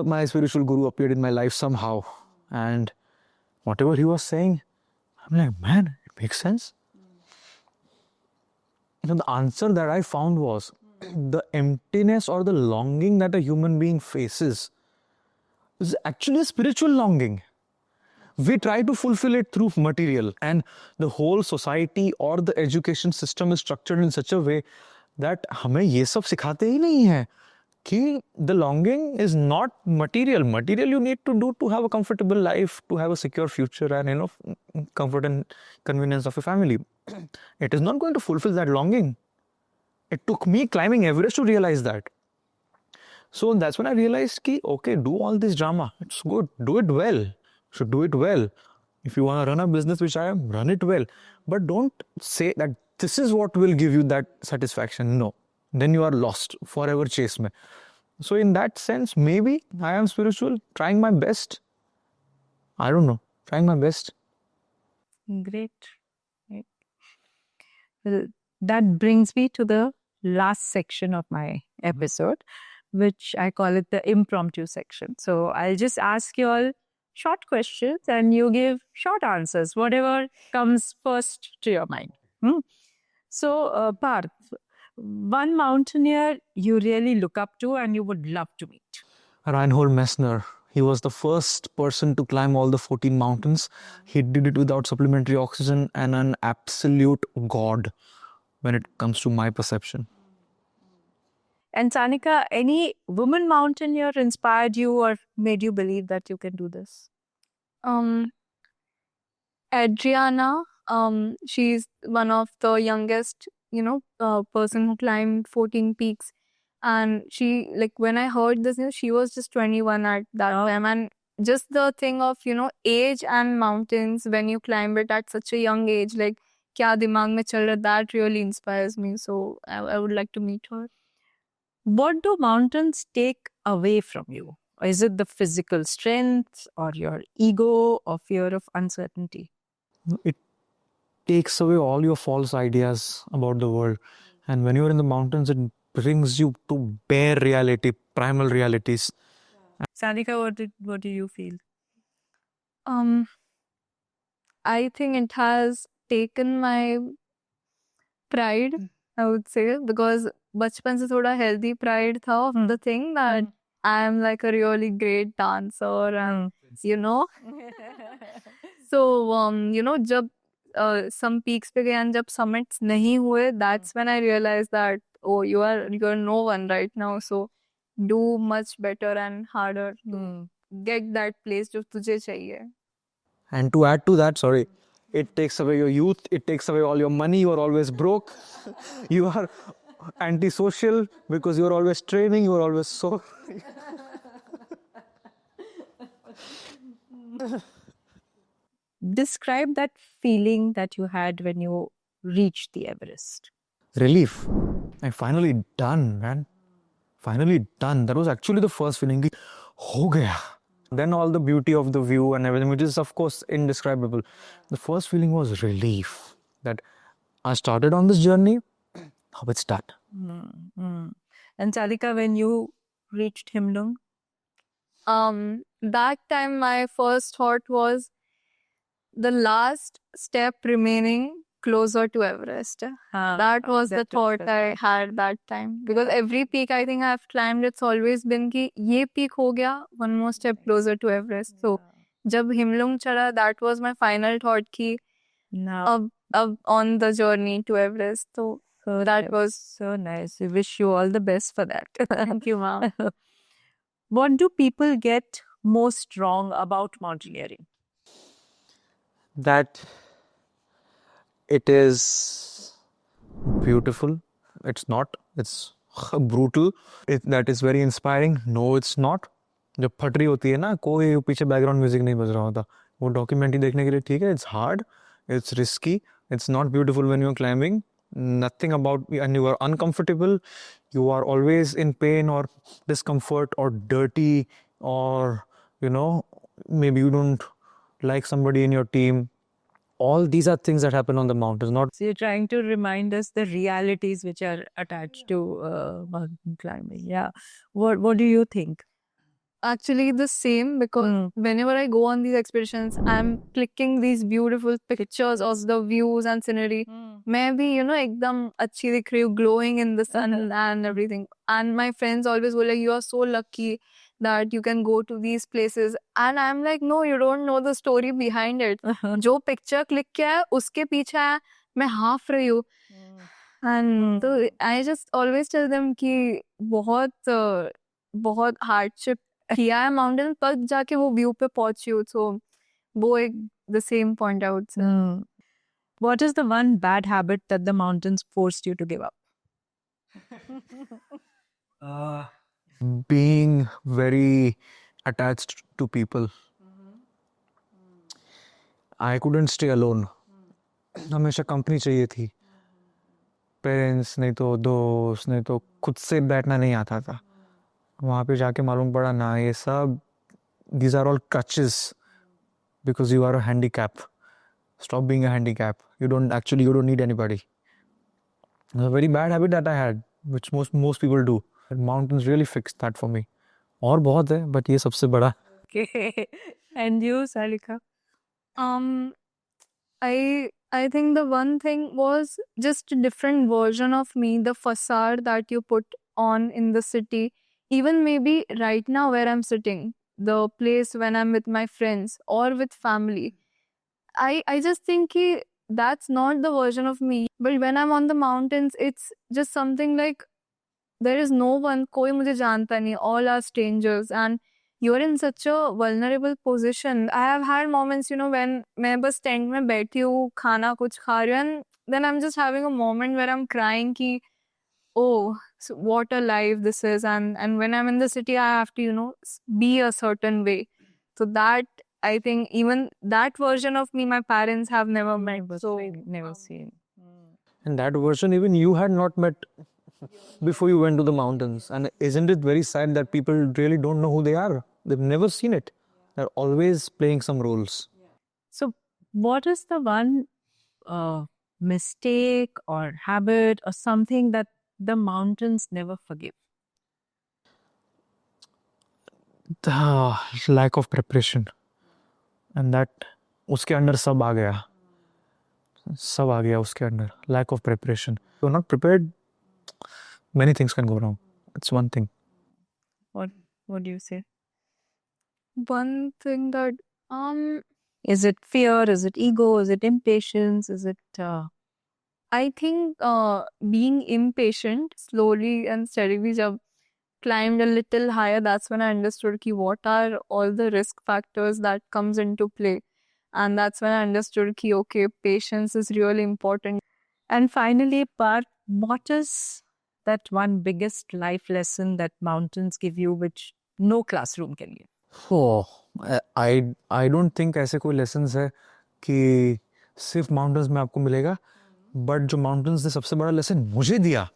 B: my spiritual guru appeared in my life somehow and whatever he was saying, I'm like, man, it makes sense. The answer that I found was the emptiness or the longing that a human being faces is actually a spiritual longing. We try to fulfill it through material, and the whole society or the education system is structured in such a way that हमें ये सब सिखाते ही नहीं है कि the longing is not material. Material you need to do to have a comfortable life, to have a secure future and comfort and convenience of a family. It is not going to fulfill that longing. It took me climbing Everest to realize that. So that's when I realized कि okay, do all this drama. It's good. Do it well. You should do it well. If you want to run a business, which I am, run it well. But don't say that this is what will give you that satisfaction. No. Then you are lost. Forever chase me. So in that sense, maybe I am spiritual, trying my best. I don't know. Trying my best.
A: Great. Well, that brings me to the last section of my episode, which I call it the impromptu section. So I'll just ask you all short questions and you give short answers, whatever comes first to your mind. So, Parth, one mountaineer you really look up to and you would love to meet?
B: Reinhold Messner. He was the first person to climb all the 14 mountains. He did it without supplementary oxygen and an absolute god when it comes to my perception.
A: And Sanika, any woman mountaineer inspired you or made you believe that you can do this?
C: Adriana, she's one of the youngest, person who climbed 14 peaks. And she, when I heard this news, she was just 21 at that time. And just the thing of, age and mountains, when you climb it at such a young age, kya dimag mein chal raha, that really inspires me. So I would like to meet her.
A: What do mountains take away from you? Is it the physical strength or your ego or fear of uncertainty?
B: It takes away all your false ideas about the world. And when you're in the mountains, it brings you to bare reality, primal realities.
A: Sanika, what do you feel?
C: I think it has taken my pride, I would say, because bachpan se thoda healthy pride tha of the thing that I am like a really great dancer and so jab some peaks pe gaye and jab summits nahi hue, that's when I realized that you're no one right now, so do much better and harder to get that place jo tujhe chahiye.
B: And to add to that, it takes away your youth, it takes away all your money, you are always broke, you are antisocial because you're always training, you're always sore.
A: Describe that feeling that you had when you reached the Everest.
B: Relief. I finally done, man. Finally done. That was actually the first feeling. कि हो गया. Then all the beauty of the view and everything, which is of course indescribable. The first feeling was relief that I started on this journey. Now it's done.
A: And Chalika, when you reached Himlung,
C: That time my first thought was the last step remaining closer to Everest. That was the thought I had that time. Because every peak I think I've climbed, it's always been कि ये peak हो गया, one more step closer to Everest. So जब हिमलुंग चढ़ा, that was my final thought कि
A: now
C: अब on the journey to Everest. So that was
A: so nice. We wish you all the best for that.
C: thank you, ma'am.
A: What do people get most wrong about mountaineering?
B: That it is beautiful. It's not. It's brutal. That is very inspiring. No, it's not. जब फट रही होती है ना, कोई पीछे background music नहीं बज रहा होता, वो डॉक्यूमेंट्री देखने के लिए ठीक है. It's hard. It's risky. It's not beautiful when you're climbing. Nothing about, and you are uncomfortable. You are always in pain or discomfort or dirty, or maybe you don't like somebody in your team. All these are things that happen on the mountains. Not
A: So you're trying to remind us the realities which are attached to mountain climbing. Yeah. What do you think?
C: Actually the same, because whenever I go on these expeditions, I'm clicking these beautiful pictures of the views and scenery. मैं भी एकदम अच्छी दिख रही हूँ, glowing in the sun and everything. And my friends always were like, you are so lucky that you can go to these places. And I'm like, no, you don't know the story behind it. जो picture click किया है, उसके पीछे मैं half रही हूँ. And so I just always tell them कि बहुत hardship किया है माउंटेन, पर जाके वो व्यू पे पहुंची हूँ. So वो एक the same point I would say.
A: What is the one bad habit that the mountains forced you to give up?
B: being very attached to people. I couldn't stay alone. हमेशा company चाहिए थी. Parents नहीं तो दोस्त, नहीं तो खुद से बैठना नहीं आता था. वहाँ पे जाके मालूम पड़ा ना, ये सब these are all crutches because you are a handicap. Stop being a handicap. You don't need anybody. It's a very bad habit that I had, which most people do. And mountains really fixed that for me. और बहुत है, but ये सबसे बड़ा.
A: Okay. And you, Salika?
C: I think the one thing was just a different version of me, the facade that you put on in the city. Even maybe right now where I'm sitting, the place when I'm with my friends or with family, I just think कि that's not the version of me. But when I'm on the mountains, it's just something like there is no one, कोई मुझे जानता नहीं, all are strangers, and you're in such a vulnerable position. I have had moments, when मैं बस tent में बैठी हूँ, खाना कुछ खा रही हूँ, and then I'm just having a moment where I'm crying कि oh, so what a life this is. And when I'm in the city, I have to, be a certain way. So that, I think, even that version of me, my parents have never met. So
A: Never seen.
B: And that version even you had not met before you went to the mountains. And isn't it very sad that people really don't know who they are? They've never seen it. They're always playing some roles.
A: So what is the one mistake or habit or something that the mountains never forgive?
B: The lack of preparation. And that उसके अंदर सब आ गया उसके अंदर. Lack of preparation. You're not prepared, many things can go wrong. It's one thing.
A: What do you say?
C: one thing that,
A: Is it fear? Is it ego? Is it impatience? Is it
C: I think being impatient, slowly and steadily, जब climbed a little higher, that's when I understood कि what are all the risk factors that comes into play. And that's when I understood कि okay, patience is really important.
A: And finally, Parth, what is that one biggest life lesson that mountains give you which no classroom can give?
B: Oh, I don't think ऐसे कोई lessons है कि सिर्फ mountains में आपको मिलेगा, but जो mountains ने सबसे बड़ा लेसन मुझे दिया,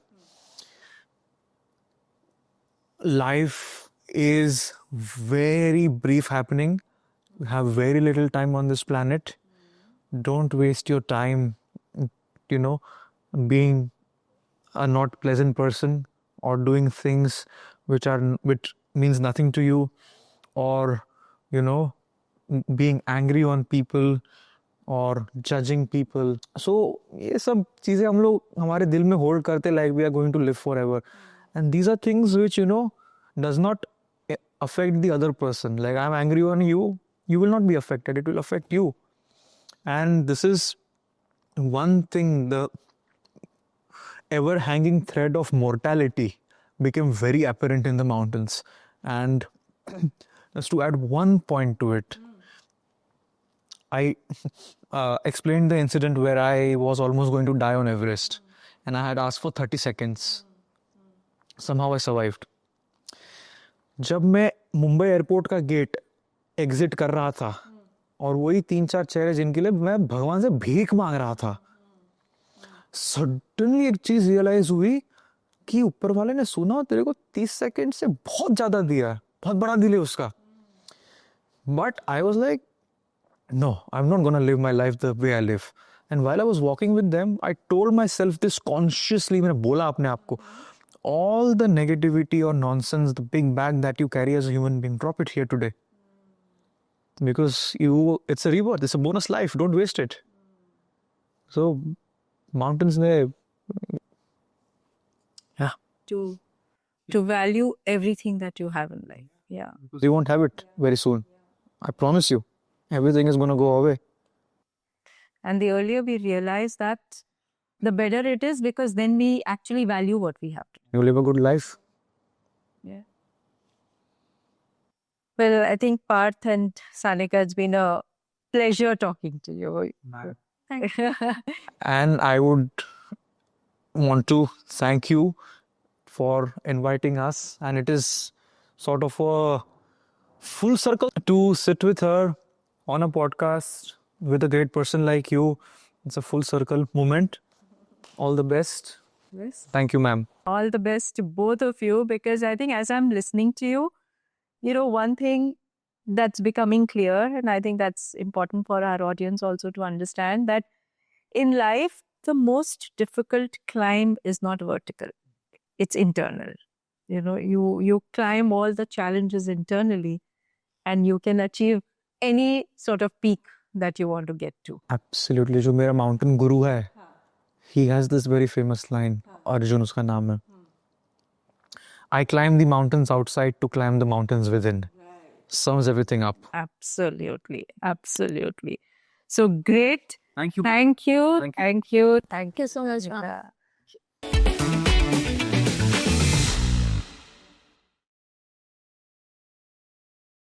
B: life is very brief happening. You have very little time on this planet. Don't waste your time, being a not pleasant person or doing things which means nothing to you, or being angry on people or judging people. So ये सब चीजें हम लोग हमारे दिल में hold करते, like we are going to live forever. And these are things which, does not affect the other person. Like I'm angry on you, you will not be affected. It will affect you. And this is one thing, the ever hanging thread of mortality became very apparent in the mountains. And just to add one point to it, I explained the incident where I was almost going to die on Everest, and I had asked for 30 seconds. Somehow I survived. जब मैं Mumbai airport का gate exit कर रहा था, और वही 3-4 चेहरे जिनके लिए मैं भगवान से भीख मांग रहा था, सडनली एक चीज रियलाइज हुई कि ऊपर वाले ने सुना तेरे को 30 सेकंड से बहुत ज्यादा दिया है, बहुत बड़ा दिल है उसका. But I was like, no, I'm not gonna live my life the way I live. And while I was walking with them, I told myself this consciously. मैंने बोला अपने आप को, all the negativity or nonsense, the big bag that you carry as a human being, drop it here today. Because it's a rebirth, it's a bonus life, don't waste it. So, mountains ne, yeah.
A: To value everything that you have in life. Yeah.
B: Because you won't have it very soon. I promise you. Everything is going to go away.
A: And the earlier we realize that, the better it is, because then we actually value what we have.
B: You live a good life.
A: Yeah. Well, I think Parth and Sanika, it's been a pleasure talking to you. Thank you.
B: And I would want to thank you for inviting us. And it is sort of a full circle to sit with her on a podcast with a great person like you. It's a full circle moment. All the best.
A: Yes.
B: Thank you, ma'am.
A: All the best to both of you, because I think as I'm listening to you, one thing that's becoming clear, and I think that's important for our audience also to understand, that in life, the most difficult climb is not vertical. It's internal. You climb all the challenges internally, and you can achieve any sort of peak that you want to get to.
B: Absolutely. जो मेरा mountain guru है, he has this very famous line. Arjun उसका नाम है. I climb the mountains outside to climb the mountains within. Sums everything up.
A: Absolutely. Absolutely. So great.
B: Thank you.
A: Thank you.
B: Thank you.
A: Thank you.
C: Thank you so much.
A: Yeah.